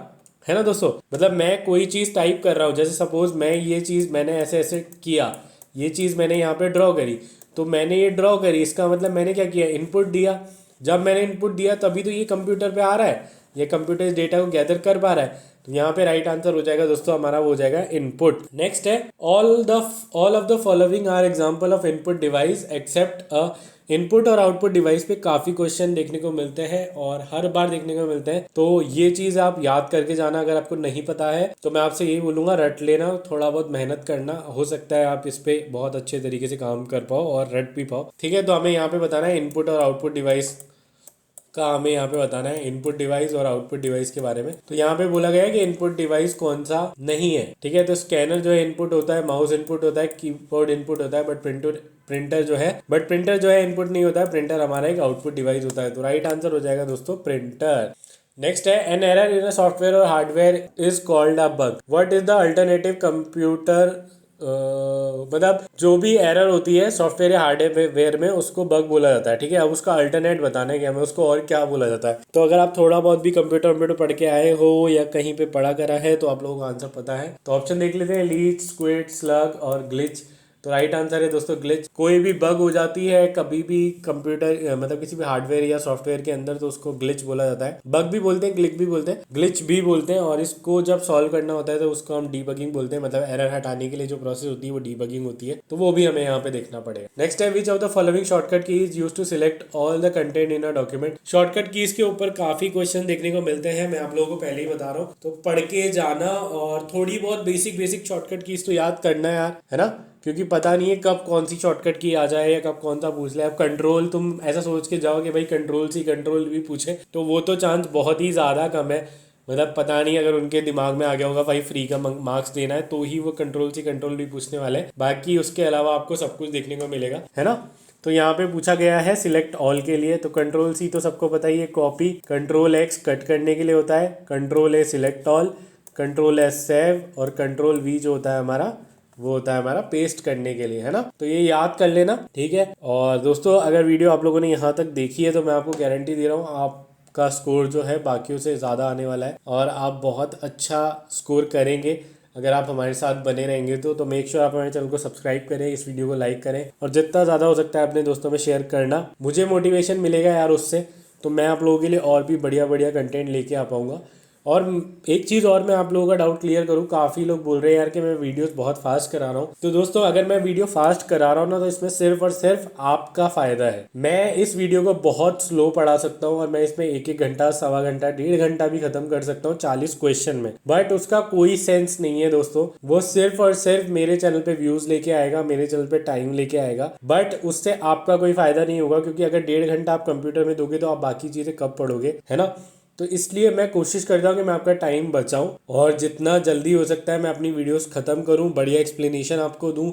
है ना दोस्तों। मतलब मैं कोई चीज़ टाइप कर रहा हूँ, जैसे सपोज मैं ये चीज़ मैंने ऐसे ऐसे किया, ये चीज़ मैंने यहाँ पे ड्रॉ करी, तो मैंने ये ड्रॉ करी, इसका मतलब मैंने क्या किया, इनपुट दिया। जब मैंने इनपुट दिया तभी तो ये कंप्यूटर पे आ रहा है, ये कंप्यूटर इस डेटा को गैदर कर पा रहा है। तो यहाँ पे राइट आंसर हो जाएगा दोस्तों हमारा, वो हो जाएगा इनपुट। नेक्स्ट है all of the following are example of input device except a. Input और आउटपुट डिवाइस पे काफ़ी क्वेश्चन देखने को मिलते हैं और हर बार देखने को मिलते हैं, तो ये चीज़ आप याद करके जाना। अगर आपको नहीं पता है तो मैं आपसे यही बोलूँगा, रट लेना, थोड़ा बहुत मेहनत करना, हो सकता है आप इस पे बहुत अच्छे तरीके से काम कर पाओ और रट भी पाओ, ठीक है। तो हमें यहाँ पे बताना है इनपुट और आउटपुट डिवाइस का, हमें यहाँ पे बताना है इनपुट डिवाइस और आउटपुट डिवाइस के बारे में। तो यहाँ पे बोला गया है कि इनपुट डिवाइस कौन सा नहीं है, ठीक है। तो स्कैनर जो है इनपुट होता है, माउस इनपुट होता है, कीबोर्ड इनपुट होता है, बट प्रिंटर जो है इनपुट नहीं होता है। प्रिंटर हमारा एक आउटपुट डिवाइस होता है। तो राइट आंसर हो जाएगा दोस्तों प्रिंटर। नेक्स्ट है an error in a software और hardware is called a bug. What is the alternative computer, मतलब जो भी एरर होती है सॉफ्टवेयर या हार्डवेयर में उसको बग बोला जाता है, ठीक है। अब उसका अल्टरनेट बताना है कि हमें उसको और क्या बोला जाता है। तो अगर आप थोड़ा बहुत भी कंप्यूटर पढ़ के आए हो या कहीं पे पढ़ा करा है तो आप लोगों को आंसर पता है। तो ऑप्शन देख लेते हैं, लीच, स्क्विड, स्लग और ग्लिच। तो राइट आंसर है दोस्तों ग्लिच। कोई भी बग हो जाती है कभी भी कंप्यूटर मतलब किसी भी हार्डवेयर या सॉफ्टवेयर के अंदर तो उसको ग्लिच बोला जाता है। बग भी बोलते हैं, ग्लिच भी बोलते हैं, ग्लिच भी बोलते हैं। और इसको जब सॉल्व करना होता है तो उसको हम डीबगिंग बोलते हैं, मतलब एरर हटाने के लिए जो प्रोसेस होती है वो डीबगिंग होती है। तो वो भी हमें यहाँ पे देखना पड़ेगा। नेक्स्ट है which of the following shortcut key is used to select all the content in a document. Shortcut keys के ऊपर काफी क्वेश्चन देखने को मिलते हैं, मैं आप लोगों को पहले ही बता रहा हूँ। तो पढ़ के जाना और थोड़ी बहुत बेसिक शॉर्टकट कीज तो याद करना यार, है ना, क्योंकि पता नहीं है कब कौन सी शॉर्टकट की आ जाए या कब कौन सा पूछ ले। अब कंट्रोल तुम ऐसा सोच के जाओ कि भाई कंट्रोल भी पूछे, तो वो तो चांस बहुत ही ज़्यादा कम है। मतलब पता नहीं, अगर उनके दिमाग में आ गया होगा भाई फ्री का मार्क्स देना है तो ही वो कंट्रोल भी पूछने वाले हैं, बाकी उसके अलावा आपको सब कुछ देखने को मिलेगा, है ना। तो यहाँ पे पूछा गया है सिलेक्ट ऑल के लिए, तो कंट्रोल सी तो सबको पता ही है कॉपी, कंट्रोल एक्स कट करने के लिए होता है, कंट्रोल ए select all, control S save और कंट्रोल वी जो होता है हमारा वो होता है हमारा पेस्ट करने के लिए, है ना। तो ये याद कर लेना, ठीक है। और दोस्तों अगर वीडियो आप लोगों ने यहाँ तक देखी है तो मैं आपको गारंटी दे रहा हूँ आपका स्कोर जो है बाकियों से ज़्यादा आने वाला है और आप बहुत अच्छा स्कोर करेंगे अगर आप हमारे साथ बने रहेंगे। तो मेक श्योर आप हमारे चैनल को सब्सक्राइब करें, इस वीडियो को लाइक करें और जितना ज़्यादा हो सकता है अपने दोस्तों में शेयर करना। मुझे मोटिवेशन मिलेगा यार उससे, तो मैं आप लोगों के लिए और भी बढ़िया कंटेंट लेके आ पाऊँगा। और एक चीज़ और मैं आप लोगों का डाउट क्लियर करूँ, काफ़ी लोग बोल रहे हैं यार कि मैं वीडियोस बहुत फास्ट करा रहा हूँ। तो दोस्तों अगर मैं वीडियो फास्ट करा रहा हूँ ना, तो इसमें सिर्फ और सिर्फ आपका फ़ायदा है। मैं इस वीडियो को बहुत स्लो पढ़ा सकता हूँ और मैं इसमें 1-1 घंटा, सवा घंटा, 1.5 घंटा भी खत्म कर सकता हूँ 40 क्वेश्चन में, बट उसका कोई सेंस नहीं है दोस्तों। वो सिर्फ और सिर्फ मेरे चैनल पे व्यूज़ लेके आएगा, मेरे चैनल पे टाइम लेके आएगा, बट उससे आपका कोई फ़ायदा नहीं होगा, क्योंकि अगर 1.5 घंटा आप कंप्यूटर में दोगे तो आप बाकी चीज़ें कब पढ़ोगे, है ना। तो इसलिए मैं कोशिश करता हूँ कि मैं आपका टाइम बचाऊं और जितना जल्दी हो सकता है मैं अपनी वीडियोस ख़त्म करूं, बढ़िया एक्सप्लेनेशन आपको दूं,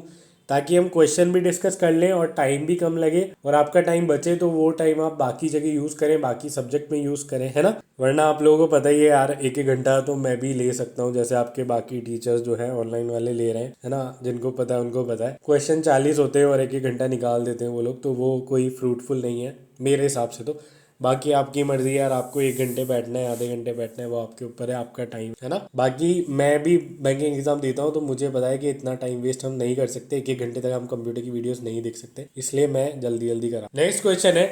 ताकि हम क्वेश्चन भी डिस्कस कर लें और टाइम भी कम लगे और आपका टाइम बचे तो वो टाइम आप बाकी जगह यूज़ करें, बाकी सब्जेक्ट में यूज़ करें, है ना। वरना आप लोगों को पता ही है यार, 1-1 घंटा तो मैं भी ले सकता हूँ, जैसे आपके बाकी टीचर्स जो है ऑनलाइन वाले ले रहे हैं, है ना। जिनको पता है उनको पता है, क्वेश्चन 40 होते हैं और 1-1 घंटा निकाल देते हैं वो लोग, तो वो कोई फ्रूटफुल नहीं है मेरे हिसाब से। तो बाकी आपकी मर्जी है यार, आपको 1 घंटे बैठना है, आधे घंटे बैठना है, वो आपके ऊपर है, आपका टाइम, है ना। बाकी मैं भी बैंकिंग एग्जाम देता हूँ तो मुझे पता है कि इतना टाइम वेस्ट हम नहीं कर सकते, 1-1 घंटे तक हम कंप्यूटर की वीडियोस नहीं देख सकते, इसलिए मैं जल्दी जल्दी करा। नेक्स्ट क्वेश्चन है,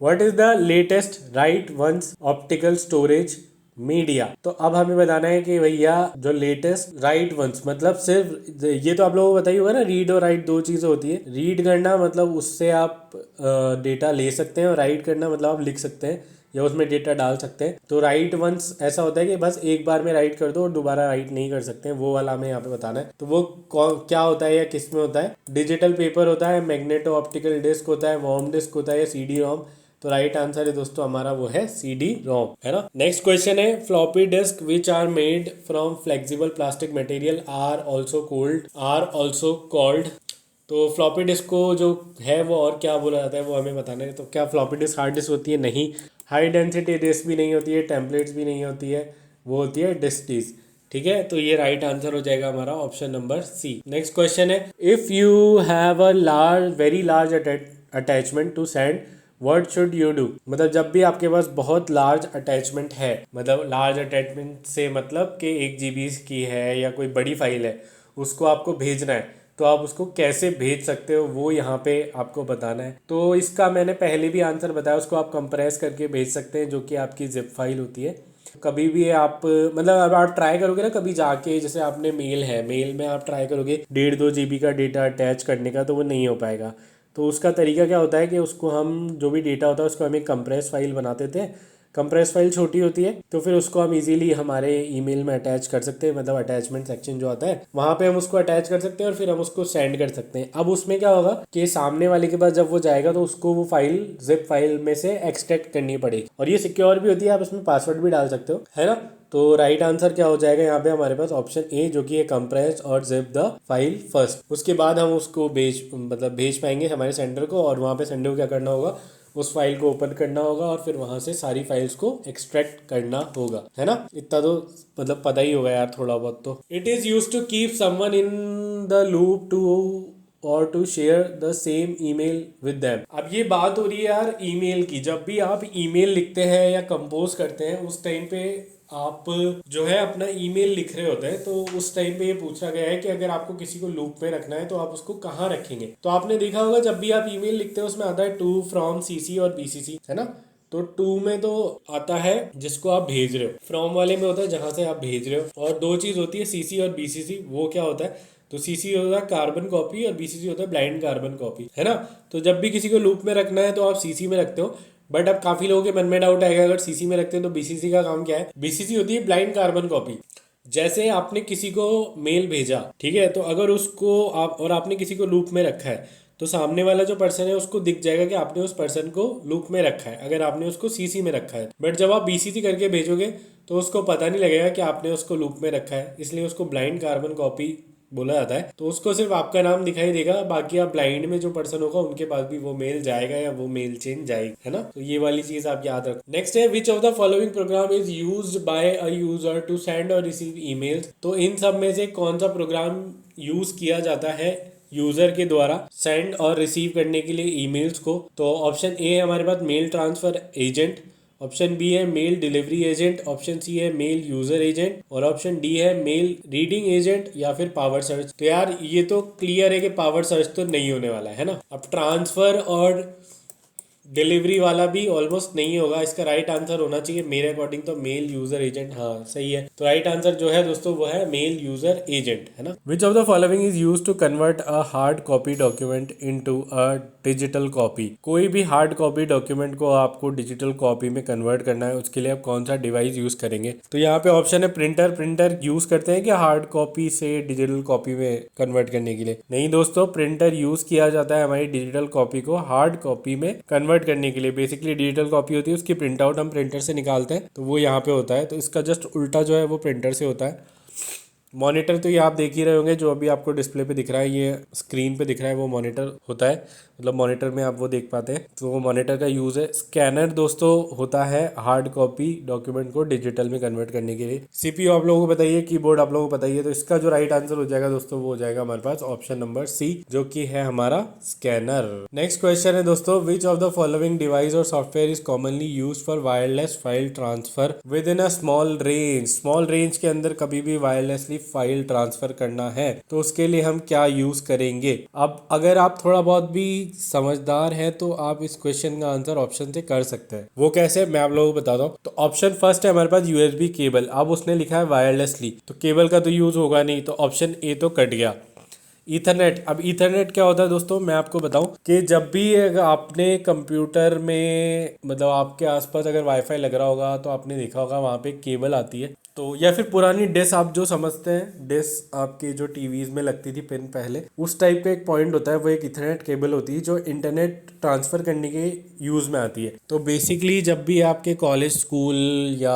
what is the latest write once optical storage media. तो अब हमें बताना है कि भैया जो लेटेस्ट राइट वंस मतलब सिर्फ ये तो आप लोगों को बताइए होगा ना, रीड और राइट दो चीज़ें होती है। रीड करना मतलब उससे आप डेटा ले सकते हैं, और राइट करना मतलब आप लिख सकते हैं या उसमें डेटा डाल सकते हैं। तो राइट वंस ऐसा होता है कि बस एक बार में राइट कर दो और दोबारा राइट नहीं कर सकते हैं, वो वाला हमें यहाँ पे बताना है। तो वो क्या होता है या किस में होता है। डिजिटल पेपर होता है, मैग्नेटो ऑप्टिकल डिस्क होता है, वॉर्म डिस्क होता है या CD रोम। तो राइट आंसर है दोस्तों हमारा वो है CD रोम, है ना। नेक्स्ट क्वेश्चन है, floppy disk which are made from flexible plastic material are also called. तो फ्लॉपी डिस्क को जो है वो और क्या बोला जाता है वो हमें बताना है। तो क्या फ्लॉपी डिस्क हार्ड डिस्क होती है? नहीं। हाई डेंसिटी डिस्क भी नहीं होती है, टेम्पलेट्स भी नहीं होती है, वो होती है डिस्क। ठीक है, तो ये राइट आंसर हो जाएगा हमारा option number C. Next question है, if you have a very large attachment to send, what should you do. मतलब जब भी आपके पास बहुत लार्ज अटैचमेंट है, मतलब लार्ज अटैचमेंट से मतलब कि 1 GB की है या कोई बड़ी फाइल है, उसको आपको भेजना है, तो आप उसको कैसे भेज सकते हो वो यहाँ पे आपको बताना है। तो इसका मैंने पहले भी आंसर बताया, उसको आप कंप्रेस करके भेज सकते हैं, जो कि आपकी जिप फाइल होती है। कभी भी आप मतलब अब आप ट्राई करोगे ना कभी जाके, जैसे आपने मेल है, मेल में आप ट्राई करोगे 1.5-2 GB का डेटा अटैच करने का, तो वो नहीं हो पाएगा। तो उसका तरीका क्या होता है कि उसको हम जो भी डेटा होता है उसको हम एक कंप्रेस फाइल बनाते थे। कंप्रेस फाइल छोटी होती है, तो फिर उसको हम इजीली हमारे ईमेल में अटैच कर सकते हैं, मतलब अटैचमेंट सेक्शन जो आता है वहाँ पे हम उसको अटैच कर सकते हैं और फिर हम उसको सेंड कर सकते हैं। अब उसमें क्या होगा कि सामने वाले के पास जब वो जाएगा तो उसको वो फाइल जिप फाइल में से एक्सट्रैक्ट करनी पड़ेगी, और ये सिक्योर भी होती है, आप इसमें पासवर्ड भी डाल सकते हो, है ना। तो राइट आंसर क्या हो जाएगा यहाँ पे हमारे पास ऑप्शन ए, जो कि है कंप्रेस और जिप द फाइल फर्स्ट। उसके बाद हम उसको भेज पाएंगे हमारे सेंडर को, और वहाँ पे सेंडर को क्या करना होगा, उस फाइल को ओपन करना होगा और फिर वहां से सारी फाइल्स को एक्सट्रैक्ट करना होगा, है ना। इतना तो मतलब पता ही होगा यार थोड़ा बहुत तो। It is use to keep someone in the loop to और to share the same email with them. अब ये बात हो रही है यार ईमेल की। जब भी आप ईमेल लिखते हैं या कंपोज करते हैं उस टाइम पे आप जो है अपना ईमेल लिख रहे होते हैं, तो उस टाइम पे ये पूछा गया है कि अगर आपको किसी को लूप में रखना है तो आप उसको कहाँ रखेंगे। तो आपने देखा होगा जब भी आप ईमेल लिखते हैं उसमें आता है टू, फ्रॉम, CC और BCC, है ना। तो टू में तो आता है जिसको आप भेज रहे हो, फ्रॉम वाले में होता है जहां से आप भेज रहे हो, और दो चीज होती है CC और BCC। वो क्या होता है, तो CC होता है कार्बन कॉपी और BCC होता है ब्लाइंड कार्बन कॉपी, है ना। तो जब भी किसी को लूप में रखना है तो आप CC में रखते हो, बट अब काफी लोगों के मन में डाउट आएगा, अगर CC में रखते हैं तो BCC का काम क्या है। BCC होती है ब्लाइंड कार्बन कॉपी। जैसे आपने किसी को मेल भेजा, ठीक है, तो अगर उसको आपने किसी को लूप में रखा है तो सामने वाला जो पर्सन है उसको दिख जाएगा कि आपने उस पर्सन को लूप में रखा है, अगर आपने उसको CC में रखा है। बट जब आप BCC करके भेजोगे तो उसको पता नहीं लगेगा कि आपने उसको लूप में रखा है, इसलिए उसको ब्लाइंड कार्बन कॉपी बोला जाता है। तो उसको सिर्फ आपका नाम दिखाई देगा, बाकी आप ब्लाइंड में जो पर्सन होगा उनके पास भी वो मेल जाएगा या वो मेल चेन जाएगी, है ना। तो ये वाली चीज आप याद रखो। नेक्स्ट है, which of the following program is used by a user to send or receive emails. तो इन सब में से कौन सा प्रोग्राम यूज किया जाता है यूजर के द्वारा सेंड और रिसीव करने के लिए ईमेल्स को। तो ऑप्शन ए है हमारे पास mail transfer agent, option B है mail delivery agent, option C है मेल यूजर एजेंट, और ऑप्शन डी है मेल रीडिंग एजेंट या फिर पावर सर्च। तो यार ये तो क्लियर है कि पावर सर्च तो नहीं होने वाला है ना। अब ट्रांसफर और डिलीवरी वाला भी ऑलमोस्ट नहीं होगा, इसका राइट आंसर होना चाहिए मेरे अकॉर्डिंग तो मेल यूजर एजेंट। हाँ सही है, तो राइट आंसर जो है दोस्तों वो है मेल यूजर एजेंट, है ना। Which of the following is use to convert a hard copy document into a digital copy. कोई भी हार्ड कॉपी डॉक्यूमेंट को आपको डिजिटल कॉपी में कन्वर्ट करना है, उसके लिए आप कौन सा डिवाइस यूज करेंगे। तो यहाँ पे ऑप्शन है प्रिंटर। प्रिंटर यूज करते हैं क्या हार्ड कॉपी से डिजिटल कॉपी में कन्वर्ट करने के लिए? नहीं दोस्तों, प्रिंटर यूज किया जाता है हमारी डिजिटल कॉपी को हार्ड कॉपी में कन्वर्ट करने के लिए। बेसिकली डिजिटल कॉपी होती है, उसकी प्रिंट आउट हम प्रिंटर से निकालते हैं, तो वो यहाँ पे होता है। तो इसका जस्ट उल्टा जो है वो प्रिंटर से होता है। मॉनिटर तो ये आप देख ही रहे होंगे, जो अभी आपको डिस्प्ले पे दिख रहा है, ये स्क्रीन पे दिख रहा है, वो मॉनिटर होता है। मतलब मॉनिटर में आप वो देख पाते हैं, तो वो मॉनिटर का यूज़ है। स्कैनर दोस्तों होता है हार्ड कॉपी डॉक्यूमेंट को डिजिटल में कन्वर्ट करने के लिए। सीपीयू आप लोगों को बताइए, कीबोर्ड आप लोगों को बताइए। तो इसका जो राइट आंसर हो जाएगा दोस्तों, वो हो जाएगा हमारे पास ऑप्शन नंबर सी, जो कि है हमारा स्कैनर। नेक्स्ट क्वेश्चन है दोस्तों, which of the following device और software is commonly use for wireless file transfer within a small range. Small range के अंदर कभी भी वायरलेसली फाइल ट्रांसफर करना है तो उसके लिए हम क्या यूज करेंगे। अब अगर आप थोड़ा बहुत भी समझदार हैं तो आप इस क्वेश्चन का आंसर ऑप्शन से कर सकते हैं। वो कैसे, मैं आप लोगों को बताता हूँ। तो ऑप्शन फर्स्ट है हमारे पास यूएसबी केबल। अब उसने लिखा है वायरलेसली, तो केबल का तो यूज होगा नहीं, तो ऑप्शन ए तो कट गया। ईथरनेट। अब ईथरनेट क्या होता है दोस्तों, मैं आपको बताऊं कि जब भी अगर आपने कंप्यूटर में मतलब आपके आसपास अगर वाईफाई लग रहा होगा तो आपने देखा होगा वहाँ पे केबल आती है। तो या फिर पुरानी डिश आप जो समझते हैं, डिश आपके जो टीवीज में लगती थी पिन पहले, उस टाइप का एक पॉइंट होता है, वो एक इथरनेट केबल होती है जो इंटरनेट ट्रांसफर करने के यूज में आती है। तो बेसिकली जब भी आपके कॉलेज स्कूल या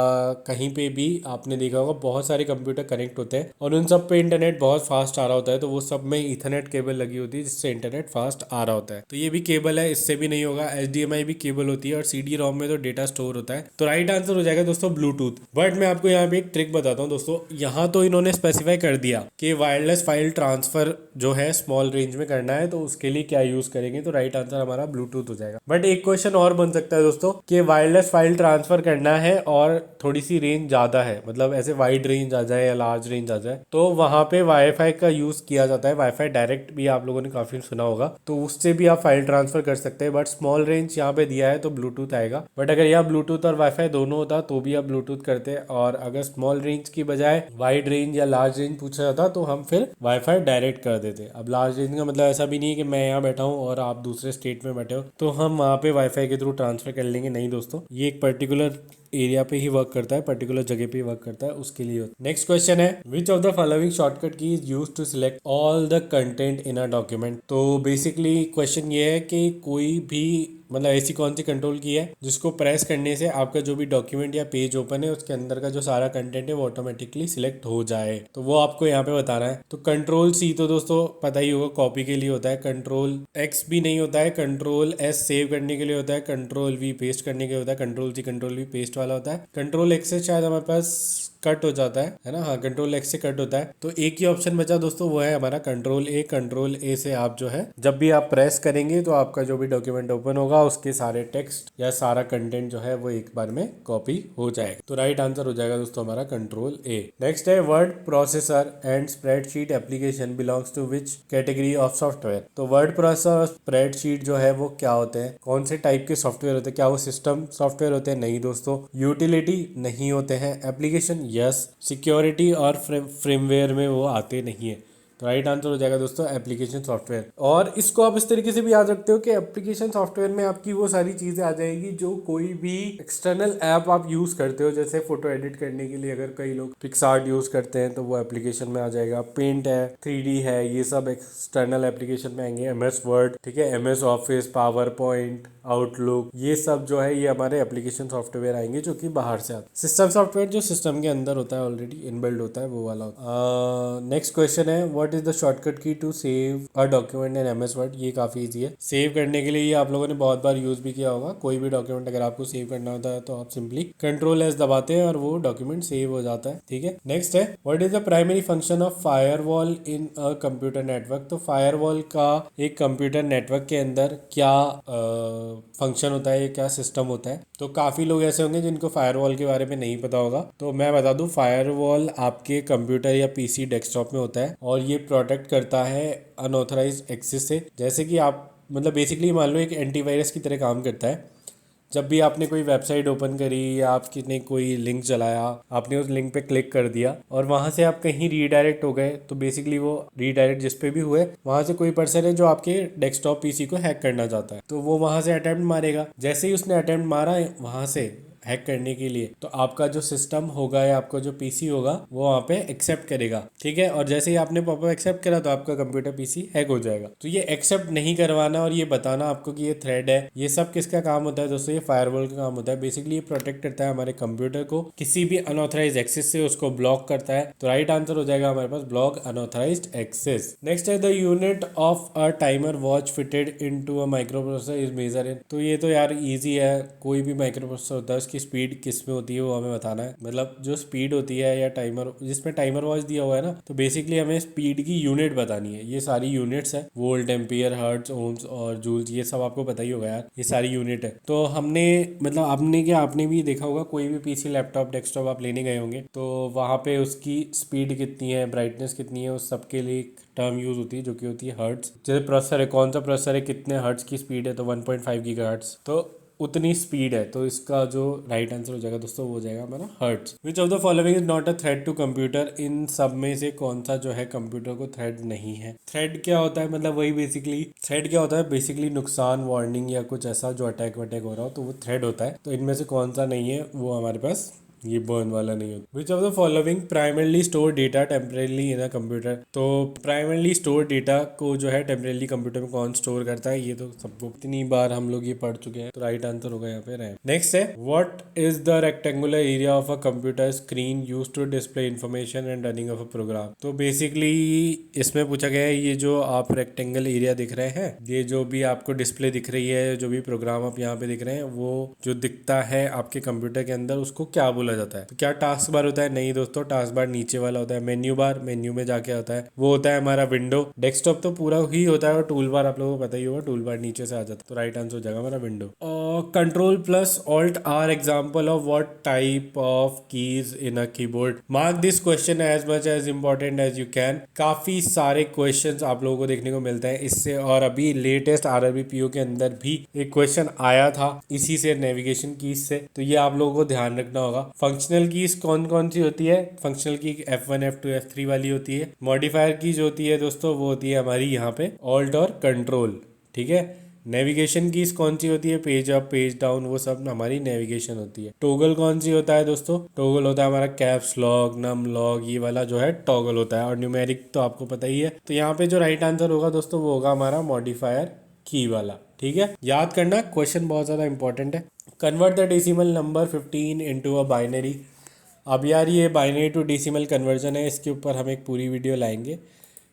कहीं पे भी आपने देखा होगा बहुत सारे कंप्यूटर कनेक्ट होते हैं और उन सब पे इंटरनेट बहुत फास्ट आ रहा होता है, तो वो सब में इथरनेट केबल लगी होती है जिससे इंटरनेट फास्ट आ रहा होता है। तो ये भी केबल है, इससे भी नहीं होगा। HDMI भी केबल होती है और CD ROM में तो डेटा स्टोर होता है। तो राइट आंसर हो जाएगा दोस्तों ब्लूटूथ। बट मैं आपको यहाँ पे एक ट्रिक बताता हूँ दोस्तों, यहाँ तो इन्होंने स्पेसिफाई कर दिया कि वायरलेस फाइल ट्रांसफर जो है स्मॉल रेंज में करना है, तो उसके लिए क्या यूज करेंगे। तो राइट आंसर हमारा ब्लूटूथ हो जाएगा। बट एक क्वेश्चन और बन सकता है दोस्तों कि वायरलेस फाइल ट्रांसफर करना है और थोड़ी सी रेंज ज्यादा है, मतलब ऐसे वाइड रेंज आ जाए या लार्ज रेंज आ जाए, तो वहां पे वाईफाई का यूज किया जाता है। वाईफाई डायरेक्ट भी आप लोगों ने काफी सुना होगा, तो उससे भी आप फाइल ट्रांसफर कर सकते हैं। बट स्मॉल रेंज यहाँ पे दिया है तो ब्लूटूथ आएगा। बट अगर यहाँ ब्लूटूथ और वाईफाई दोनों होता तो भी आप ब्लूटूथ करते, और अगर स्मॉल रेंज की बजाय वाइड रेंज या लार्ज रेंज पूछा जाता तो हम फिर वाईफाई डायरेक्ट कर देते। अब लार्ज रेंज का मतलब ऐसा भी नहीं है कि मैं यहाँ बैठा हूँ और आप दूसरे स्टेट में बैठे हो तो हम वहाँ पे वाईफाई के थ्रू ट्रांसफर कर लेंगे, नहीं दोस्तों। ये एक पर्टिकुलर एरिया पे ही वर्क करता है, पर्टिकुलर जगह पे ही वर्क करता है, उसके लिए। नेक्स्ट क्वेश्चन है, which of the following shortcut key is use to select all the content in a document. तो बेसिकली क्वेश्चन ये है कि कोई भी मतलब ऐसी कौन सी कंट्रोल की है जिसको प्रेस करने से आपका जो भी डॉक्यूमेंट या पेज ओपन है उसके अंदर का जो सारा कंटेंट है वो ऑटोमेटिकली सिलेक्ट हो जाए। तो वो आपको यहाँ पे बताना है। तो कंट्रोल C तो दोस्तों पता ही होगा कॉपी के लिए होता है, कंट्रोल X भी नहीं होता है, कंट्रोल S सेव करने के लिए होता है, कंट्रोल V पेस्ट करने के लिए होता है, control C control V paste वाला होता है, कंट्रोल X से शायद हमारे पास कट हो जाता है ना। हाँ, कंट्रोल X से कट होता है। तो एक ही ऑप्शन बचा दोस्तों, वो है हमारा कंट्रोल A। कंट्रोल A से आप जो है जब भी आप प्रेस करेंगे तो आपका जो भी डॉक्यूमेंट ओपन होगा उसके सारे टेक्स्ट या सारा कंटेंट जो है वो एक बार में कॉपी हो जाएगा। तो राइट आंसर हो जाएगा दोस्तों हमारा कंट्रोल A। नेक्स्ट है, word processor and spreadsheet application belongs to which category of software. तो वर्ड प्रोसेसर, स्प्रेडशीट जो है वो क्या होते हैं, कौन से टाइप के सॉफ्टवेयर होते हैं? क्या वो सिस्टम सॉफ्टवेयर होते हैं? नहीं दोस्तों। यूटिलिटी नहीं होते हैं। Application yes. सिक्योरिटी और फ्रेमवेयर में वो आते नहीं है। तो राइट आंसर हो जाएगा दोस्तों एप्लीकेशन सॉफ्टवेयर। और इसको आप इस तरीके से भी याद रखते हो कि एप्लीकेशन सॉफ्टवेयर में आपकी वो सारी चीज़ें आ जाएगी जो कोई भी एक्सटर्नल ऐप आप यूज़ करते हो। जैसे फोटो एडिट करने के लिए अगर कई लोग पिक्सआर्ट यूज़ करते हैं तो वो एप्लीकेशन में आ जाएगा। पेंट है, 3D है, ये सब एक्सटर्नल एप्लीकेशन में आएंगे। MS वर्ड, ठीक है, MS office, power point, outlook, ये सब जो है ये हमारे एप्लीकेशन सॉफ्टवेयर आएंगे जो कि बाहर से आते हैं। सिस्टम सॉफ्टवेयर जो सिस्टम के अंदर होता है, ऑलरेडी इनबिल्ड होता है, वो वाला। नेक्स्ट क्वेश्चन है, what is the shortcut key to save a document in MS Word. ये काफी इजी है सेव करने के लिए, ये आप लोगों ने बहुत बार यूज भी किया होगा। कोई भी डॉक्यूमेंट अगर आपको सेव करना होता है तो आप सिंपली कंट्रोल S दबाते हैं और वो डॉक्यूमेंट सेव हो जाता है, ठीक है। नेक्स्ट है, what is the primary function of firewall in a computer network. तो फायरवॉल का एक कंप्यूटर नेटवर्क के अंदर क्या फंक्शन होता है, क्या सिस्टम होता है। तो काफ़ी लोग ऐसे होंगे जिनको फायरवॉल के बारे में नहीं पता होगा, तो मैं बता दूं, फायरवॉल आपके कंप्यूटर या PC डेस्कटॉप में होता है और ये प्रोटेक्ट करता है अनऑथराइज्ड एक्सेस से। जैसे कि आप मतलब बेसिकली मान लो एक एंटीवायरस की तरह काम करता है। जब भी आपने कोई वेबसाइट ओपन करी या आपने कोई लिंक चलाया, आपने उस लिंक पे क्लिक कर दिया और वहां से आप कहीं रीडायरेक्ट हो गए, तो बेसिकली वो रीडायरेक्ट जिस पे भी हुए वहां से कोई पर्सन है जो आपके डेस्कटॉप पीसी को हैक करना चाहता है, तो वो वहां से अटेम्प्ट मारेगा। जैसे ही उसने अटेम्प्ट मारा है वहां से हैक करने के लिए, तो आपका जो सिस्टम होगा या आपका जो पीसी होगा वो वहाँ पे एक्सेप्ट करेगा, ठीक है। और जैसे ही आपने पॉपअप एक्सेप्ट करा तो आपका कंप्यूटर पीसी हैक हो जाएगा। तो ये एक्सेप्ट नहीं करवाना और ये बताना आपको कि ये थ्रेड है, ये सब किसका काम होता है दोस्तों? ये फायरवॉल का काम होता है। बेसिकली ये प्रोटेक्ट करता है हमारे कंप्यूटर को किसी भी अनऑथराइज एक्सेस से, उसको ब्लॉक करता है। तो राइट आंसर हो जाएगा हमारे पास ब्लॉक अनऑथराइज्ड एक्सेस। नेक्स्ट है the unit of a timer watch fitted into a microprocessor is measure in. तो ये तो यार इजी है, कोई भी माइक्रोप्रोसेसर होता है उसकी स्पीड किस में होती है वो हमें बताना है। मतलब जो स्पीड होती है या टाइमर, जिसमें टाइमर वॉच दिया हुआ है ना, तो बेसिकली हमें स्पीड की यूनिट बतानी है। ये सारी यूनिट्स है, वोल्ट, एम्पियर, हर्ट्ज, ओम्स और जूल्स, ये सब आपको पता ही होगा यार, ये सारी यूनिट है। तो हमने मतलब आपने भी देखा होगा, कोई भी पीसी, लैपटॉप, डेस्कटॉप आप लेने गए होंगे तो वहाँ पे उसकी स्पीड कितनी है, ब्राइटनेस कितनी है, उस सब के लिए टर्म यूज होती है जो कि होती है हर्ट्ज। जैसे प्रोसेसर है, कौन सा प्रोसेसर है, कितने हर्ट्ज की स्पीड है, तो 1.5 गीगाहर्ट्ज, तो उतनी स्पीड है। तो इसका जो राइट आंसर हो जाएगा दोस्तों वो हो जाएगा हमारा hertz. Which of the following is not a threat to computer. इन सब में से कौन सा जो है कंप्यूटर को थ्रेड नहीं है? थ्रेड क्या होता है? मतलब वही बेसिकली थ्रेड क्या होता है? बेसिकली नुकसान, वार्निंग या कुछ ऐसा जो अटैक वटैक हो रहा हो तो वो थ्रेड होता है। तो इनमें से कौन सा नहीं है वो हमारे पास, ये बर्न वाला नहीं होता। विच of the following primarily store data temporarily in a computer. तो प्राइमरली स्टोर डेटा को जो है टेम्परेली कंप्यूटर में कौन स्टोर करता है? ये तो सबको इतनी बार हम लोग ये पढ़ चुके हैं। तो राइट आंसर होगा यहाँ पे रैम। नेक्स्ट है what is the rectangular area of a computer screen use to display information and running of a program. तो बेसिकली इसमें पूछा गया है, ये जो आप रेक्टेंगल एरिया दिख रहे हैं, ये जो भी आपको डिस्प्ले दिख रही है, जो भी प्रोग्राम आप यहाँ पे दिख रहे हैं, वो जो दिखता है आपके कंप्यूटर के अंदर उसको क्या बोला जाता है? तो क्या टास्क बार होता है? नहीं दोस्तों, टास्क बार नीचे वाला होता है। मेन्यू बार, मेन्यू में जाके आता है, वो होता है हमारा विंडो। डेस्कटॉप तो पूरा ही होता है, और टूल बार आप लोगों को पता ही होगा, टूल बार नीचे से आ जाता है। तो राइट आंसर हो जाएगा हमारा विंडो। और control plus alt are example of what type of keys in a keyboard. Mark this question as much as important as you can. काफी सारे क्वेश्चंस आप लोगों को देखने को मिलते हैं इससे, और अभी लेटेस्ट आरआरबी पीओ के अंदर भी एक क्वेश्चन आया था इसी से, नेविगेशन कीज से। तो ये आप लोगों को ध्यान रखना होगा। फंक्शनल कीज कौन कौन सी होती है? फंक्शनल की F1, F2, F3 वाली होती है। मॉडिफायर कीज होती है दोस्तों, वो होती है हमारी यहाँ पे ऑल्ट और कंट्रोल, ठीक है। नेविगेशन कीज कौन सी होती है? पेज अप, पेज डाउन, वो सब हमारी नेविगेशन होती है। टॉगल कौन सी होता है दोस्तों? टॉगल होता है हमारा कैप्स लॉक, नम लॉक, ये वाला जो है टॉगल होता है। और न्यूमेरिक तो आपको पता ही है। तो यहाँ पे जो राइट आंसर होगा दोस्तों वो होगा हमारा मॉडिफायर की वाला, ठीक है। याद करना, क्वेश्चन बहुत ज़्यादा इंपॉर्टेंट है। Convert the decimal number 15 into a binary. अब यार ये बाइनरी टू डेसिमल कन्वर्जन है, इसके ऊपर हम एक पूरी वीडियो लाएंगे,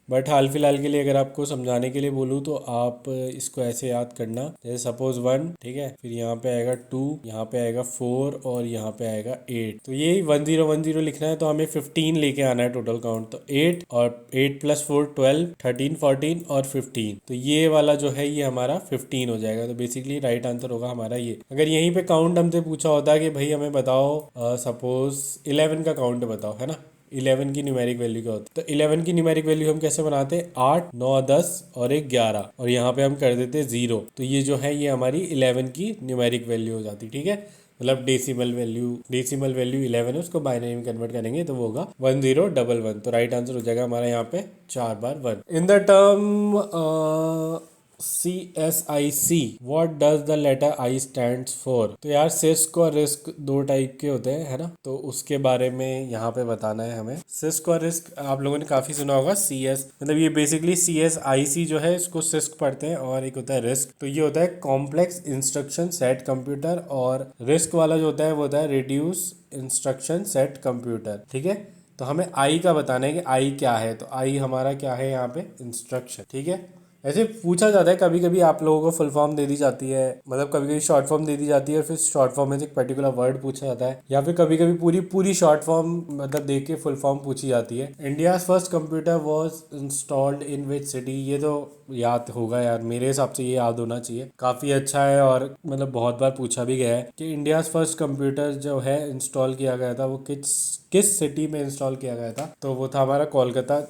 बट हाल फिलहाल के लिए अगर आपको समझाने के लिए बोलूँ तो आप इसको ऐसे याद करना, जैसे सपोज 1, ठीक है, फिर यहाँ पे आएगा 2, यहाँ पे आएगा 4 और यहाँ पे आएगा 8। तो ये 1010 लिखना है, तो हमें 15 लेके आना है टोटल काउंट। तो 8 और 8 प्लस 4 12, 13 14 और 15। तो ये वाला जो है ये हमारा 15 हो जाएगा। तो बेसिकली राइट आंसर होगा हमारा ये। अगर यहीं पे काउंट हमसे पूछा होता है कि भाई हमें बताओ सपोज 11 का काउंट बताओ, है ना, 11 की न्यूमेरिक वैल्यू क्या होती है? तो 11 की न्यूमेरिक वैल्यू हम कैसे बनाते हैं? 8, 9, 10 और एक 11, और यहाँ पे हम कर देते 0। तो ये जो है ये हमारी 11 की न्यूमेरिक वैल्यू हो जाती, ठीक है। मतलब डेसिमल वैल्यू 11 है, उसको बाइनरी में कन्वर्ट करेंगे तो वो होगा 1011। तो राइट आंसर हो जाएगा हमारा यहाँ पे 4 बार 1। In the term CSIC what does the letter I stands for. तो यार सिस्क और रिस्क दो टाइप के होते हैं, है ना, तो उसके बारे में यहाँ पे बताना है हमें। सिस्क और रिस्क आप लोगों ने काफी सुना होगा। CS मतलब ये बेसिकली CSIC जो है इसको सिस्क पढ़ते हैं, और एक होता है रिस्क। तो ये होता है कॉम्प्लेक्स इंस्ट्रक्शन सेट कंप्यूटर, और रिस्क वाला जो होता है वो होता है रिड्यूस इंस्ट्रक्शन सेट कंप्यूटर, ठीक है। तो हमें आई का बताना है कि आई क्या है। तो आई हमारा क्या है यहाँ पे? इंस्ट्रक्शन, ठीक है। ऐसे पूछा जाता है कभी कभी, आप लोगों को फुल फॉर्म दे दी जाती है, मतलब कभी कभी शॉर्ट फॉर्म दे दी जाती है, और फिर शॉर्ट फॉर्म में से एक पर्टिकुलर वर्ड पूछा जाता है, या फिर कभी कभी पूरी शॉर्ट फॉर्म मतलब दे के फुल फॉर्म पूछी जाती है। India first computer was installed in which city. ये तो याद होगा यार, मेरे हिसाब से ये याद होना चाहिए, काफ़ी अच्छा है, और मतलब बहुत बार पूछा भी गया है कि इंडिया फर्स्ट कंप्यूटर जो है इंस्टॉल किया गया था वो किस सिटी में इंस्टॉल किया गया था। तो वो था हमारा कोलकाता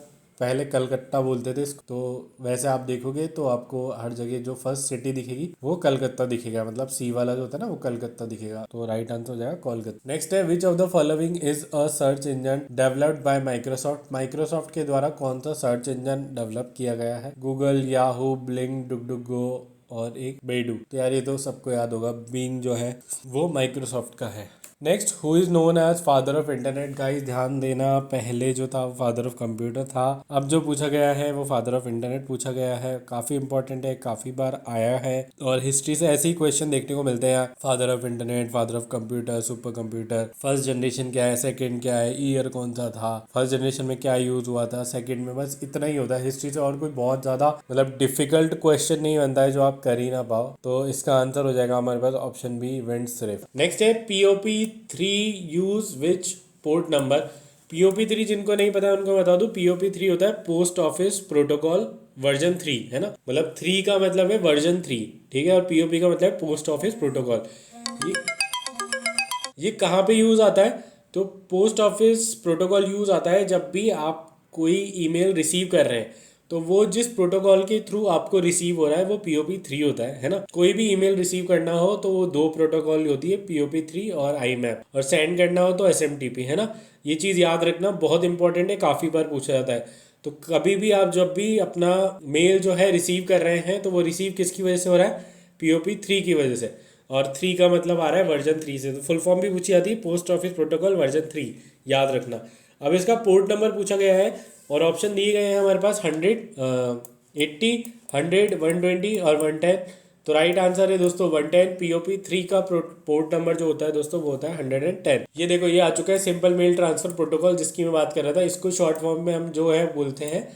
पहले कलकत्ता बोलते थे इसको, तो वैसे आप देखोगे तो आपको हर जगह जो फर्स्ट सिटी दिखेगी वो कलकत्ता दिखेगा, मतलब सी वाला जो होता है ना वो कलकत्ता दिखेगा। तो राइट आंसर हो जाएगा कोलकाता। नेक्स्ट है which of the following is a search engine developed by Microsoft. Microsoft के द्वारा कौन सा सर्च इंजन डेवलप किया गया है? गूगल, याहू, ब्लिंक, डुगडुगो और एक बेडू। तो यार ये तो सबको याद होगा, बिंग जो है वो माइक्रोसॉफ्ट का है। Next, who is known as father of internet. Guys ध्यान देना, पहले जो था वो फादर ऑफ कंप्यूटर था, अब जो पूछा गया है वो फादर ऑफ इंटरनेट पूछा गया है। काफी इंपॉर्टेंट है, काफी बार आया है और हिस्ट्री से ऐसे ही क्वेश्चन देखने को मिलते हैं। Father of internet, father of computer, super computer, first generation क्या है, सेकेंड क्या है, ईयर कौन सा था, फर्स्ट जनरेशन में क्या यूज हुआ था, सेकेंड में, बस इतना ही होता है हिस्ट्री से। और कोई बहुत ज्यादा मतलब डिफिकल्ट क्वेश्चन नहीं बनता है जो आप कर ही ना पाओ। तो इसका आंसर हो जाएगा हमारे पास ऑप्शन बी, इवेंट सिर्फ। नेक्स्ट है POP3 use which port number. POP3 जिनको नहीं पता उनको बता दूं, POP3 होता है पोस्ट ऑफिस प्रोटोकॉल वर्जन 3, है ना, मतलब 3 का मतलब है वर्जन 3, ठीक है, और POP का मतलब है पोस्ट ऑफिस प्रोटोकॉल। ये कहाँ पे यूज आता है? तो पोस्ट ऑफिस प्रोटोकॉल यूज आता है जब भी आप कोई ईमेल रिसीव कर रहे हैं, तो वो जिस प्रोटोकॉल के थ्रू आपको रिसीव हो रहा है वो POP3 होता है ना। कोई भी ईमेल रिसीव करना हो तो वो 2 प्रोटोकॉल होती है, POP3 और IMAP, और सेंड करना हो तो SMTP, है ना। ये चीज़ याद रखना बहुत इंपॉर्टेंट है, काफ़ी बार पूछा जाता है। तो कभी भी आप जब भी अपना मेल जो है रिसीव कर रहे हैं तो वो रिसीव किसकी वजह से हो रहा है? POP3 की वजह से, और 3 का मतलब आ रहा है वर्जन 3 से। तो फुल फॉर्म भी पूछी जाती है, पोस्ट ऑफिस प्रोटोकॉल वर्जन 3, याद रखना। अब इसका पोर्ट नंबर पूछा गया है और ऑप्शन दिए गए हैं हमारे पास 100, 80, 100, 120 और 110। तो राइट आंसर है दोस्तों 110। POP3 का पोर्ट नंबर जो होता है दोस्तों वो होता है 110। ये देखो ये आ चुका है सिंपल मेल ट्रांसफर प्रोटोकॉल, जिसकी मैं बात कर रहा था। इसको शॉर्ट फॉर्म में हम जो है बोलते हैं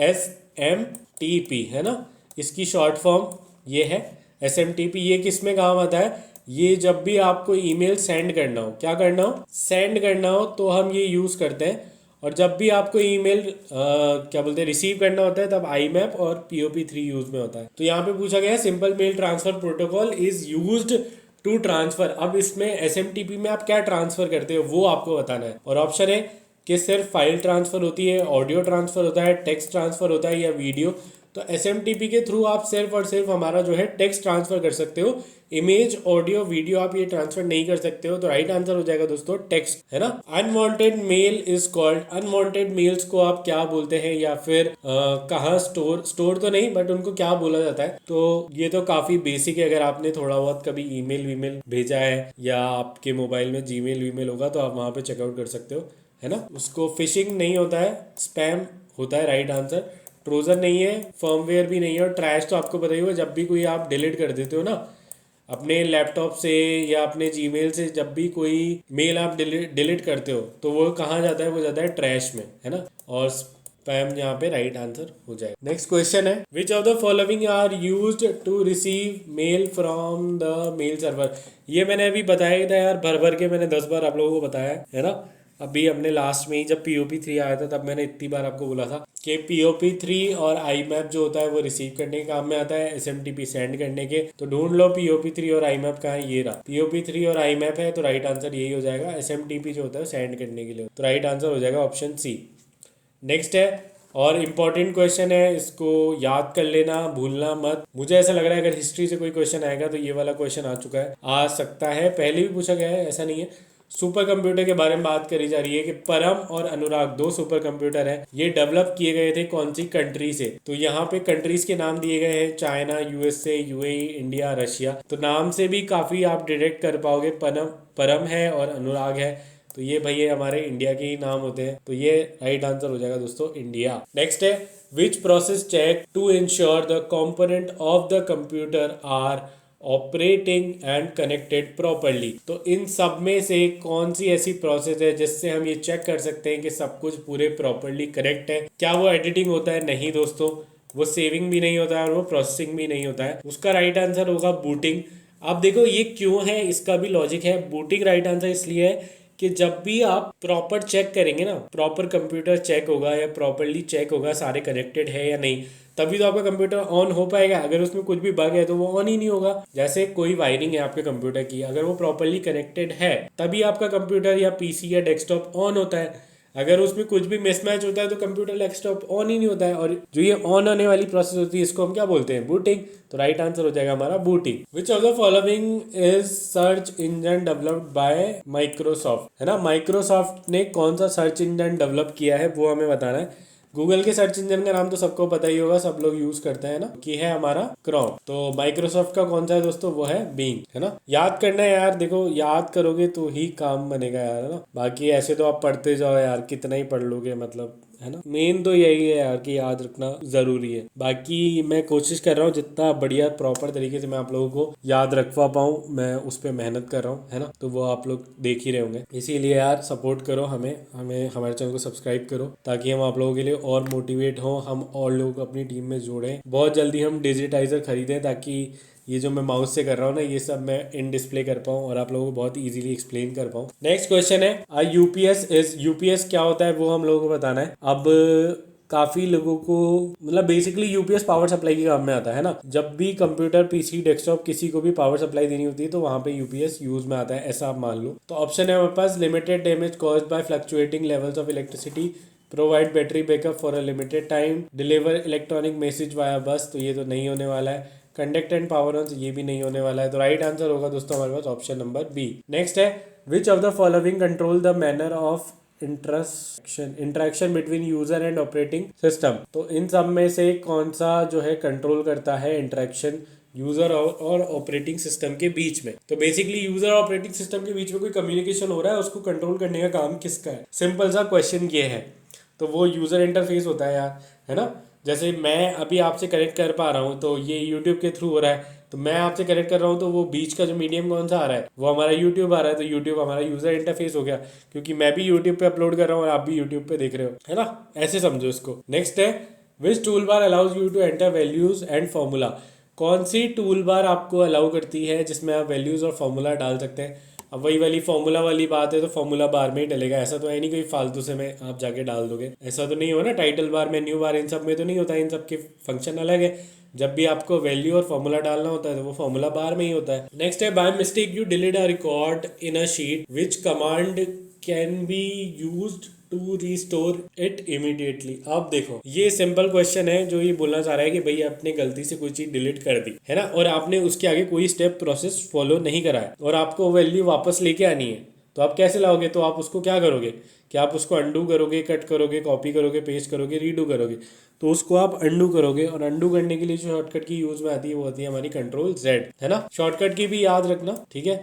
SMTP, है ना। इसकी शॉर्ट फॉर्म ये है SMTP। ये किस में काम आता है? ये जब भी आपको ईमेल सेंड करना हो, क्या करना हो, सेंड करना हो, तो हम ये यूज़ करते हैं। और जब भी आपको ईमेल क्या बोलते हैं रिसीव करना होता है तब IMAP और POP3 यूज में होता है। तो यहाँ पे पूछा गया है simple mail transfer protocol is used to transfer. अब इसमें SMTP में आप क्या ट्रांसफर करते हो वो आपको बताना है। और ऑप्शन है कि सिर्फ फाइल ट्रांसफर होती है, ऑडियो ट्रांसफर होता है, टेक्स्ट ट्रांसफर होता है या वीडियो। तो SMTP के थ्रू आप सिर्फ और सिर्फ हमारा जो है टेक्स्ट ट्रांसफर कर सकते हो, इमेज, ऑडियो, वीडियो आप ये ट्रांसफर नहीं कर सकते हो। तो राइट आंसर हो जाएगा दोस्तों टेक्स्ट, है ना। Unwanted mail is called. Unwanted mails को आप क्या बोलते हैं, या फिर कहाँ स्टोर तो नहीं, बट उनको क्या बोला जाता है? तो ये तो काफी बेसिक है। अगर आपने थोड़ा बहुत कभी ईमेल वीमेल भेजा है या आपके मोबाइल में जीमेल वीमेल होगा तो आप वहां पे चेकआउट कर सकते हो, है ना। उसको फिशिंग नहीं होता है, स्पैम होता है राइट आंसर। ट्रोजन नहीं है, फर्मवेयर भी नहीं है, और ट्रैश तो आपको पता ही होगा, जब भी कोई आप डिलीट कर देते हो ना अपने लैपटॉप से या अपने जीमेल से, जब भी कोई मेल आप डिलीट करते हो तो वो कहाँ जाता है? वो जाता है ट्रैश में, है ना। और स्पैम यहाँ पे राइट आंसर हो जाएगा। नेक्स्ट क्वेश्चन है which of the following are used to receive mail from the mail server. ये मैंने अभी बताया ही था यार, भर भर के मैंने 10 बार आप लोगों को बताया है ना। अभी हमने लास्ट में ही जब POP3 आया था तब मैंने इतनी बार आपको बोला था कि POP3 और IMAP जो होता है वो रिसीव करने के काम में आता है, SMTP सेंड करने के। तो ढूंढ लो POP3 और IMAP कहाँ है, ये रहा। POP3 और IMAP है, तो राइट आंसर यही हो जाएगा। SMTP जो होता है सेंड करने के लिए, तो राइट आंसर हो जाएगा ऑप्शन सी। नेक्स्ट है और इम्पॉर्टेंट क्वेश्चन है, इसको याद कर लेना, भूलना मत। मुझे ऐसा लग रहा है अगर हिस्ट्री से कोई क्वेश्चन आएगा तो ये वाला क्वेश्चन आ चुका है, आ सकता है, पहले भी पूछा गया है, ऐसा नहीं है। सुपर कंप्यूटर के बारे में बात करी जा रही है कि परम और अनुराग 2 सुपर कंप्यूटर हैं। ये डेवलप किए गए थे कौन सी कंट्री से? तो यहाँ पे कंट्रीज के नाम दिए गए हैं, China, USA, UAE, India, Russia. तो नाम से भी काफी आप डिटेक्ट कर पाओगे, परम है और अनुराग है, तो ये भाई हमारे इंडिया के ही नाम होते हैं। तो ये राइट आंसर हो जाएगा दोस्तों इंडिया। नेक्स्ट है which process check to ensure the component of the computer are operating and connected properly. तो इन सब में से कौन सी ऐसी प्रोसेस है जिससे हम ये चेक कर सकते हैं कि सब कुछ पूरे प्रॉपरली करेक्ट है? क्या वो एडिटिंग होता है? नहीं दोस्तों, वो सेविंग भी नहीं होता है और वो प्रोसेसिंग भी नहीं होता है। उसका राइट आंसर होगा बूटिंग। अब देखो ये क्यों है, इसका भी लॉजिक है। बूटिंग राइट आंसर इसलिए है कि जब भी आप प्रॉपर चेक करेंगे ना, प्रॉपर कंप्यूटर चेक होगा या प्रॉपरली चेक होगा सारे कनेक्टेड है या नहीं, तभी तो आपका कंप्यूटर ऑन हो पाएगा। अगर उसमें कुछ भी बग है तो वो ऑन ही नहीं होगा। जैसे कोई वायरिंग है आपके कंप्यूटर की, अगर वो प्रॉपरली कनेक्टेड है तभी आपका कंप्यूटर या PC या डेस्कटॉप ऑन होता है। अगर उसमें कुछ भी मिसमैच होता है तो कंप्यूटर डेस्कटॉप ऑन ही नहीं होता है, और जो ये ऑन होने वाली प्रोसेस होती है इसको हम क्या बोलते हैं, बूटिंग। तो राइट आंसर हो जाएगा हमारा booting. Which of the following is search engine developed by Microsoft, है ना। माइक्रोसॉफ्ट ने कौन सा सर्च इंजन डेवलप किया है वो हमें बताना है। गूगल के सर्च इंजन का नाम तो सबको पता ही होगा, सब लोग यूज करते हैं ना, कि है हमारा क्रोम। तो माइक्रोसॉफ्ट का कौन सा है दोस्तों, वो है बींग, है ना। याद करना है यार, देखो याद करोगे तो ही काम बनेगा यार, है ना। बाकी ऐसे तो आप पढ़ते जाओ यार, कितना ही पढ़ लोगे, मतलब है ना। मेन तो यही है यार कि याद रखना जरूरी है। बाकी मैं कोशिश कर रहा हूँ जितना बढ़िया प्रॉपर तरीके से मैं आप लोगों को याद रखवा पाऊँ, मैं उस पर मेहनत कर रहा हूँ, है ना। तो वो आप लोग देख ही रहे होंगे, इसीलिए यार सपोर्ट करो हमें हमें हमारे चैनल को सब्सक्राइब करो, ताकि हम आप लोगों के लिए और मोटिवेट हों, हम और लोगों को अपनी टीम में जोड़ें। बहुत जल्दी हम डिजिटाइजर खरीदें, ताकि ये जो मैं माउस से कर रहा हूँ ना, ये सब मैं इन डिस्प्ले कर पाऊँ और आप लोगों को बहुत इजीली एक्सप्लेन कर पाऊँ। नेक्स्ट क्वेश्चन है यूपीएस क्या होता है वो हम लोगों को बताना है। अब काफ़ी लोगों को, मतलब बेसिकली यूपीएस पावर सप्लाई के काम में आता है ना। जब भी कंप्यूटर, पीसी, डेस्कटॉप किसी को भी पावर सप्लाई देनी होती है तो वहाँ पे यूपीएस यूज में आता है, ऐसा आप मान लो। तो ऑप्शन है हमारे पास, limited damage caused by fluctuating levels of electricity, provide battery backup for a limited time, deliver electronic message via bus, तो ये तो नहीं होने वाला है। कंडक्ट एंड पावर ऑन, ये भी नहीं होने वाला है। तो राइट आंसर होगा दोस्तों हमारे पास ऑप्शन नंबर बी। नेक्स्ट है, which of the following control the manner of interaction between user and operating system. तो इन सब में से कौन सा जो है कंट्रोल करता है इंटरेक्शन यूजर और ऑपरेटिंग सिस्टम के बीच में। तो बेसिकली यूजर और ऑपरेटिंग सिस्टम के बीच में कोई कम्युनिकेशन हो रहा है, उसको कंट्रोल करने का काम किसका है। सिंपल सा क्वेश्चन ये है। तो वो यूजर इंटरफेस होता है यार, है ना। जैसे मैं अभी आपसे कनेक्ट कर पा रहा हूँ तो ये यूट्यूब के थ्रू हो रहा है, तो मैं आपसे कनेक्ट कर रहा हूँ तो वो बीच का जो मीडियम कौन सा आ रहा है, वो हमारा यूट्यूब आ रहा है। तो यूट्यूब हमारा यूजर इंटरफेस हो गया, क्योंकि मैं भी यूट्यूब पे अपलोड कर रहा हूँ और आप भी यूट्यूब पे देख रहे हो, है ना। ऐसे समझो इसको। नेक्स्ट है, which tool bar allows you to enter values and formula. कौन सी टूल बार आपको अलाउ करती है जिसमें आप वैल्यूज और फॉर्मूला डाल सकते हैं। अब वही वाली फॉर्मूला वाली बात है, तो फॉर्मूला बार में ही डलेगा, ऐसा तो है नहीं कोई फालतू से में आप जाके डाल दोगे, ऐसा तो नहीं हो ना। टाइटल बार, मेन्यू बार, इन सब में तो नहीं होता, इन सब के फंक्शन अलग है। जब भी आपको वैल्यू और फॉर्मूला डालना होता है तो वो फॉर्मूला बार में ही होता है। नेक्स्ट है, by mistake you delete a record in a sheet, which command can be used to restore it immediately. अब देखो ये सिंपल क्वेश्चन है, जो ये बोलना चाह रहा है कि भाई आपने गलती से कोई चीज डिलीट कर दी है ना, और आपने उसके आगे कोई स्टेप प्रोसेस फॉलो नहीं करा है, और आपको वैल्यू वापस लेके आनी है, तो आप कैसे लाओगे। तो आप उसको क्या करोगे, कि आप उसको अंडू करोगे, कट करोगे, कॉपी करोगे, पेस्ट करोगे, रीडू करोगे। तो उसको आप अंडू करोगे, और अंडू करने के लिए जो शॉर्टकट की यूज में आती है वो होती है हमारी कंट्रोल जेड, है ना। शॉर्टकट की भी याद रखना, ठीक है।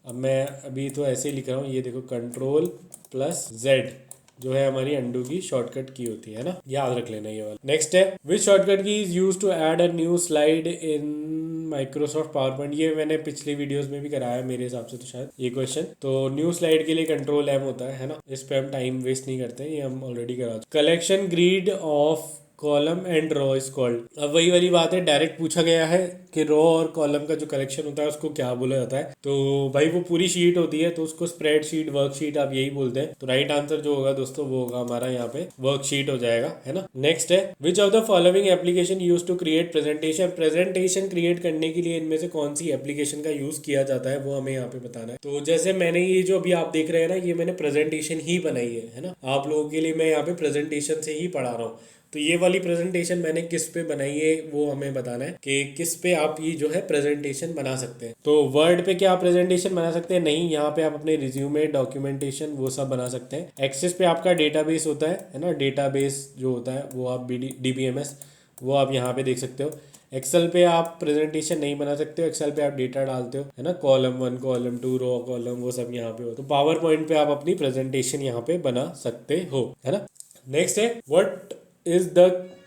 अब मैं अभी तो ऐसे ही लिख रहा हूँ, ये देखो कंट्रोल प्लस जेड जो है हमारी अंडू की शॉर्टकट की होती है ना, याद रख लेना ये वाला। नेक्स्ट है, which shortcut key is use to add a new slide in Microsoft PowerPoint. ये मैंने पिछले वीडियोस में भी कराया है मेरे हिसाब से, तो शायद ये क्वेश्चन। तो न्यू स्लाइड के लिए कंट्रोल एम होता है ना, इस पे हम टाइम वेस्ट नहीं करते, ये हम ऑलरेडी करा चुके। Collection grid of column and row is called. अब वही वाली बात है, डायरेक्ट पूछा गया है कि रो और कॉलम का जो कलेक्शन होता है उसको क्या बोला जाता है। तो भाई वो पूरी शीट होती है, तो उसको स्प्रेडशीट, वर्कशीट आप यही बोलते हैं। तो राइट आंसर जो होगा दोस्तों वो होगा हमारा यहाँ पे वर्कशीट हो जाएगा, है ना। नेक्स्ट है, which of the following application use to create presentation. Presentation create करने के लिए इनमें से कौन सी एप्लीकेशन का यूज किया जाता है वो हमें यहाँ पे बताना है। तो जैसे मैंने ये जो अभी आप देख रहे हैं ना, ये मैंने प्रेजेंटेशन ही बनाई है ना। आप लोगों के लिए मैं यहाँ पे प्रेजेंटेशन से ही पढ़ा रहा हूँ। तो ये वाली प्रेजेंटेशन मैंने किस पे बनाई है वो हमें बताना है, कि किस पे आप ये जो है प्रेजेंटेशन बना सकते हैं। तो वर्ड पे क्या आप प्रेजेंटेशन बना सकते हैं, नहीं। यहाँ पे आप अपने रिज्यूमे, डॉक्यूमेंटेशन, वो सब बना सकते हैं। एक्सेस पे आपका डेटाबेस होता है ना, डेटाबेस जो होता है वो आप DBMS, वो आप यहाँ पे देख सकते हो। एक्सेल पे आप प्रेजेंटेशन नहीं बना सकते हो, एक्सेल पे आप डेटा डालते हो, है ना। कॉलम 1, कॉलम 2, रो कॉलम, वो सब यहाँ पे हो। तो पावर पॉइंट पे आप अपनी प्रेजेंटेशन यहाँ पे बना सकते हो, है ना। नेक्स्ट है, what is the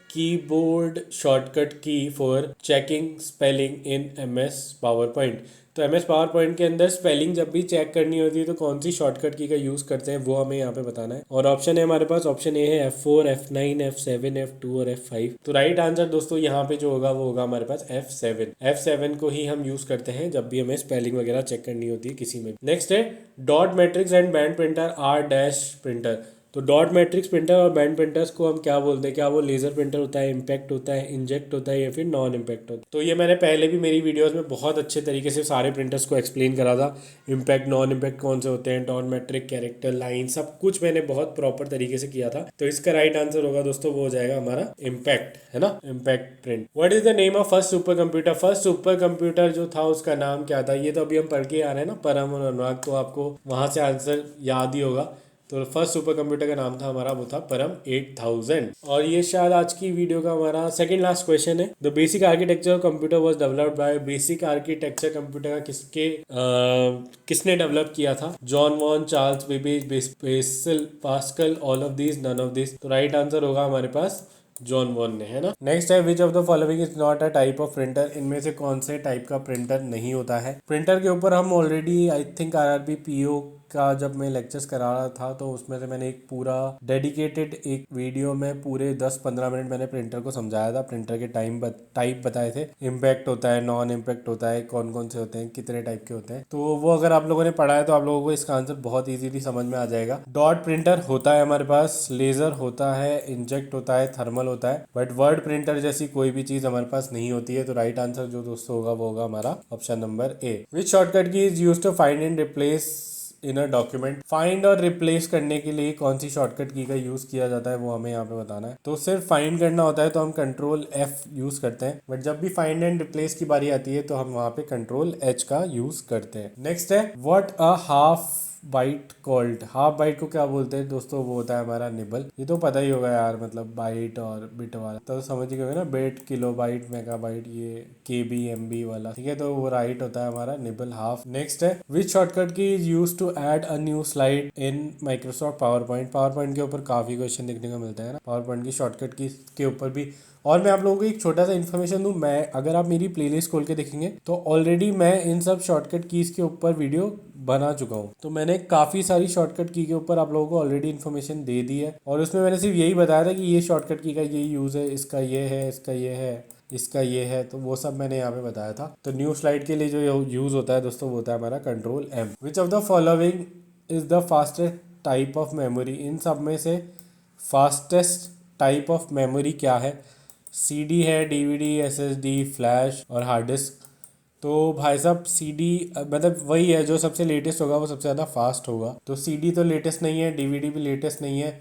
keyboard shortcut key for checking spelling in MS PowerPoint। तो MS PowerPoint के अंदर स्पेलिंग जब भी चेक करनी होती है तो कौन सी शॉर्टकट की का यूज़ करते हैं वो हमें यहाँ पे बताना है। और ऑप्शन है हमारे पास, ऑप्शन ए है F4, F9, F7, F2 और F5। तो राइट आंसर दोस्तों यहाँ पे जो होगा वो होगा हमारे पास F7 को ही हम यूज़ करते हैं जब भी हमें स्पेलिंग वगैरह चेक करनी होती है किसी में। नेक्स्ट है, dot matrix and band printer are dash printer. तो डॉट मैट्रिक्स प्रिंटर और बैंड प्रिंटर्स को हम क्या बोलते हैं, क्या वो लेजर प्रिंटर होता है, इम्पैक्ट होता है, इंजेक्ट होता है या फिर नॉन इम्पैक्ट होता है। तो ये मैंने पहले भी मेरी वीडियोस में बहुत अच्छे तरीके से सारे प्रिंटर्स को एक्सप्लेन करा था, इम्पैक्ट नॉन इम्पैक्ट कौन से होते हैं, डॉट मैट्रिक, कैरेक्टर, लाइन, सब कुछ मैंने बहुत प्रॉपर तरीके से किया था। तो इसका राइट आंसर होगा दोस्तों, वो हो जाएगा हमारा इम्पैक्ट, है ना, impact print. What is the name of first super computer? First super computer जो था उसका नाम क्या था? ये तो अभी हम पढ़ के आ रहे हैं ना, परम और अनुराग, तो आपको वहां से आंसर याद ही होगा। तो फर्स्ट सुपर कंप्यूटर का नाम था हमारा, वो था परम 8000। और ये शायद आज की वीडियो का हमारा सेकंड लास्ट क्वेश्चन है। The basic architecture of computer was developed by, basic architecture computer का किसने डेवलप किया था? John Von, Charles Babbage, Basil, Pascal, all of these, none of these. तो राइट आंसर होगा हमारे पास जॉन वॉन ने, है ना। नेक्स्ट है which of the following is not a type of printer? इनमें से कौन से टाइप का प्रिंटर नहीं होता है? प्रिंटर के ऊपर हम already I think RRB PO का जब मैं लेक्चर्स करा रहा था तो उसमें से मैंने एक पूरा डेडिकेटेड एक वीडियो में पूरे 10-15 मिनट मैंने प्रिंटर को समझाया था। प्रिंटर के टाइप बताए थे, इम्पैक्ट होता है, नॉन इम्पैक्ट होता है, कौन कौन से होते हैं, कितने टाइप के होते हैं। तो वो अगर आप लोगों ने पढ़ा है तो आप लोगों को इसका आंसर बहुत ईजीली समझ में आ जाएगा। डॉट प्रिंटर होता है हमारे पास, लेजर होता है, इंजेक्ट होता है, थर्मल होता है, बट वर्ड प्रिंटर जैसी कोई भी चीज हमारे पास नहीं होती है। तो राइट आंसर जो दोस्तों होगा वो होगा हमारा option number A. Which shortcut key is used to find and replace in a document? Find और रिप्लेस करने के लिए कौन सी शॉर्टकट की का यूज किया जाता है वो हमें यहाँ पे बताना है। तो सिर्फ फाइंड करना होता है तो हम कंट्रोल F यूज करते हैं, बट जब भी फाइंड एंड रिप्लेस की बारी आती है तो हम वहाँ पे कंट्रोल H का यूज करते हैं। नेक्स्ट है what a half byte called? Half byte को क्या बोलते हैं दोस्तों? वो होता है हमारा निबल। ये तो पता ही होगा यार, मतलब बाइट और बिट वाला तो समझ ही गए ना, bit, kilo byte, mega bite, ये KB MB वाला, ठीक है। तो वो राइट होता है हमारा निबल, हाफ। नेक्स्ट है which shortcut key is use to add a new slide in Microsoft PowerPoint? PowerPoint के ऊपर काफी क्वेश्चन देखने को मिलता है ना, पावर पॉइंट की शॉर्टकट की के ऊपर भी। और मैं आप लोगों को एक छोटा सा इन्फॉर्मेशन दूं, मैं अगर आप मेरी प्लेलिस्ट खोल के देखेंगे तो ऑलरेडी मैं इन सब शॉर्टकट कीज के ऊपर वीडियो बना चुका हूँ। तो मैंने काफ़ी सारी शॉर्टकट की के ऊपर आप लोगों को ऑलरेडी इन्फॉर्मेशन दे दी है, और उसमें मैंने सिर्फ यही बताया था कि ये शॉर्टकट की का ये यूज़ है, इसका ये है, इसका ये है, इसका ये है, तो वो सब मैंने यहाँ पे बताया था। तो न्यू स्लाइड के लिए जो यूज़ होता है दोस्तों वो होता है हमारा control M। Which of the following is the fastest type of memory? इन सब में से फास्टेस्ट टाइप ऑफ मेमोरी क्या है? CD है, DVD, SSD, फ्लैश और हार्ड डिस्क। तो भाई साहब CD मतलब वही है जो सबसे लेटेस्ट होगा वो सबसे ज़्यादा फास्ट होगा। तो CD तो लेटेस्ट नहीं है, DVD भी लेटेस्ट नहीं है,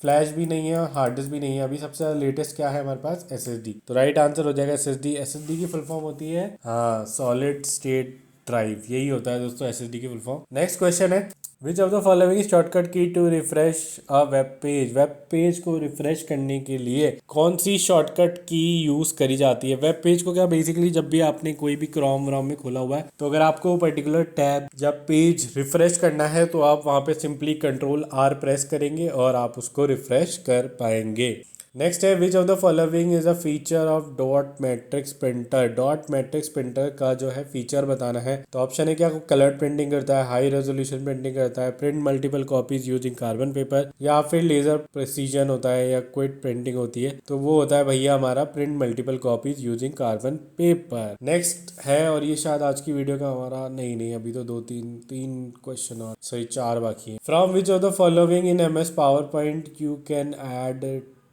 फ्लैश भी नहीं है और हार्ड डिस्क भी नहीं है। अभी सबसे ज़्यादा लेटेस्ट क्या है हमारे पास? SSD। तो राइट आंसर हो जाएगा SSD। SSD की फुल फॉर्म होती है, हाँ, सॉलिड स्टेट ड्राइव, यही होता है दोस्तों SSD की फुल फॉर्म। नेक्स्ट क्वेश्चन है which of the following shortcut key to refresh a web page? Web page को रिफ्रेश करने के लिए कौन सी शॉर्टकट की यूज करी जाती है? वेब पेज को क्या बेसिकली जब भी आपने कोई भी क्रोम व्रोम में खोला हुआ है तो अगर आपको पर्टिकुलर टैब जब पेज रिफ्रेश करना है तो आप वहां पे सिंपली कंट्रोल R प्रेस करेंगे और आप उसको रिफ्रेश कर पाएंगे। नेक्स्ट है which of the following is a feature of dot matrix printer? Dot matrix printer का जो है फीचर बताना है। तो ऑप्शन है क्या, कलर प्रिंटिंग करता है, हाई रेजोल्यूशन प्रिंटिंग करता है, print multiple copies using carbon paper, या फिर लेजर प्रेसिजन होता है, या क्विक प्रिंटिंग होती है। तो वो होता है भैया हमारा print multiple copies using carbon paper. Next है, और ये शायद आज की वीडियो का हमारा नहीं अभी तो तीन क्वेश्चन और सॉरी 4 बाकी है। From which of the following in MS power point you can add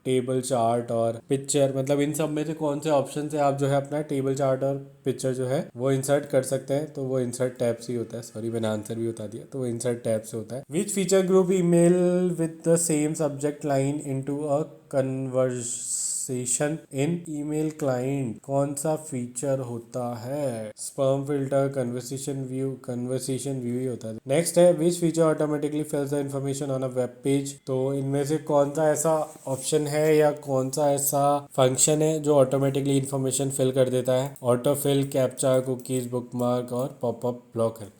table, chart और पिक्चर? मतलब इन सब में से कौन से ऑप्शन से आप जो है अपना टेबल, चार्ट और पिक्चर जो है वो इंसर्ट कर सकते हैं? तो वो इंसर्ट टैब से ही होता है। सॉरी मैंने आंसर भी बता दिया, तो वो इंसर्ट टैब से होता है। Which feature group email with the same subject line into a conversation in email client? कौन सा फीचर होता है? स्पर्म फिल्टर, कन्वर्सेशन व्यू ही होता है। नेक्स्ट है which feature automatically फिल्स the information on a web page? तो इनमें से कौन सा ऐसा ऑप्शन है या कौन सा ऐसा फंक्शन है जो ऑटोमेटिकली इंफॉर्मेशन फिल कर देता है? Auto fill, captcha, cookies, bookmark और पॉपअप ब्लॉकर।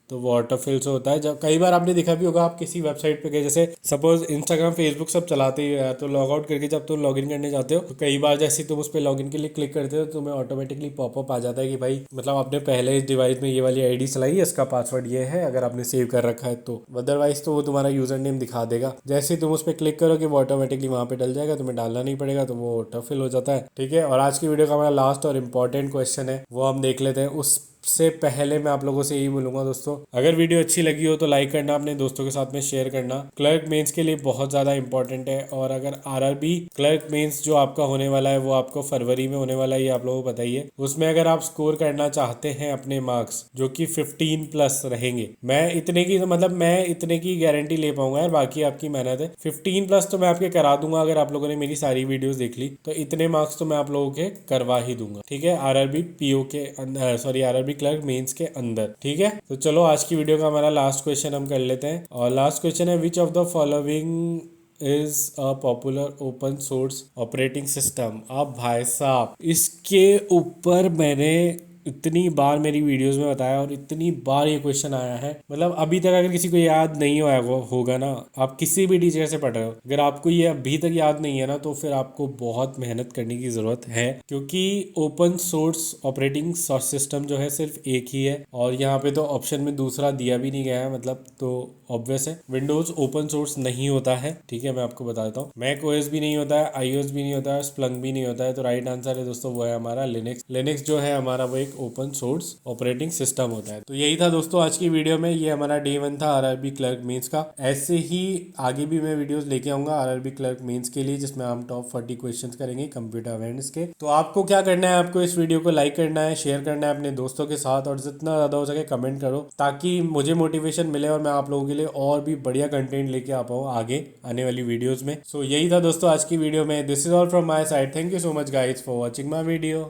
तो वो ऑटो फिल से होता है। जब कई बार आपने देखा भी होगा, आप किसी वेबसाइट पे गए, जैसे सपोज इंस्टाग्राम, फेसबुक सब चलाते ही है, तो लॉग आउट करके जब तुम लॉगिन करने जाते हो तो कई बार जैसे तुम उस पर लॉगिन के लिए क्लिक करते हो तो तुम्हें ऑटोमेटिकली पॉपअप आ जाता है कि भाई मतलब आपने पहले इस डिवाइस में ये वाली आईडी चलाई है, इसका पासवर्ड ये है, अगर आपने सेव कर रखा है तो। अदरवाइज तो वो तुम्हारा यूजर नेम दिखा देगा। जैसे ही तुम उस पर क्लिक करोगे वो ऑटोमेटिकली वहाँ पे डल जाएगा, तुम्हें डालना नहीं पड़ेगा, तो वो ऑटो फिल हो जाता है। ठीक है, और आज की वीडियो का हमारा लास्ट और इम्पोर्टेंट क्वेश्चन है वो हम देख लेते हैं। उस सबसे पहले मैं आप लोगों से यही बोलूंगा दोस्तों, अगर वीडियो अच्छी लगी हो तो लाइक करना, अपने दोस्तों के साथ में शेयर करना। क्लर्क मेंस के लिए बहुत ज़्यादा इंपॉर्टेंट है। और अगर आरआरबी क्लर्क मेंस जो आपका होने वाला है वो आपको फरवरी में होने वाला है, ये आप लोगों को बताइए। उसमें अगर आप स्कोर करना चाहते हैं अपने मार्क्स जो कि 15+ रहेंगे, मैं इतने की मतलब मैं इतने की गारंटी ले पाऊंगा यार, बाकी आपकी मेहनत है। 15+ तो मैं आपके करा दूंगा अगर आप लोगों ने मेरी सारी वीडियोस देख ली तो। इतने मार्क्स तो मैं आप लोगों के करवा ही दूंगा, ठीक है, आरआरबी पीओ के अंदर, सॉरी आरआरबी क्लर्क मेंस के अंदर, ठीक है। तो चलो आज की वीडियो का हमारा लास्ट क्वेश्चन हम कर लेते हैं। और लास्ट क्वेश्चन है, which of the following is a popular open source operating system. अब भाई साहब इसके ऊपर मैंने इतनी बार मेरी वीडियोस में बताया और इतनी बार ये क्वेश्चन आया है, मतलब अभी तक अगर किसी को याद नहीं होगा ना, आप किसी भी टीचर से पढ़ रहे हो, अगर आपको ये अभी तक याद नहीं है ना तो फिर आपको बहुत मेहनत करने की जरूरत है। क्योंकि ओपन सोर्स ऑपरेटिंग सिस्टम जो है सिर्फ एक ही है, और यहाँ पे तो ऑप्शन में दूसरा दिया भी नहीं गया है, मतलब तो ऑब्वियस है विंडोज ओपन सोर्स नहीं होता है, ठीक है। मैं आपको बता देता हूँ, मैक ओएस भी नहीं होता है, आईओएस भी नहीं होता है, स्प्लंक भी नहीं होता है। तो राइट आंसर है दोस्तों वो है हमारा लिनक्स। लिनक्स जो है हमारा वो एक ओपन सोर्स ऑपरेटिंग सिस्टम होता है। तो यही था दोस्तों आज की वीडियो में, ये हमारा डे 1 था आरआरबी क्लर्क मेंस का। ऐसे ही आगे भी मैं वीडियोस लेके आऊंगा आरआरबी क्लर्क मेंस के लिए, जिसमें हम टॉप 40 क्वेश्चंस करेंगे कंप्यूटर अवेयरनेस के। तो आपको क्या करना है, आपको इस वीडियो को लाइक करना है, शेयर करना है अपने दोस्तों के साथ, और जितना ज्यादा हो सके कमेंट करो, ताकि मुझे मोटिवेशन मिले और मैं आप लोगों के लिए और भी बढ़िया कंटेंट लेके आ पाऊँ आगे आने वाली वीडियोस में। सो यही था दोस्तों आज की वीडियो में। This is all from my side. Thank you so much guys for watching my video.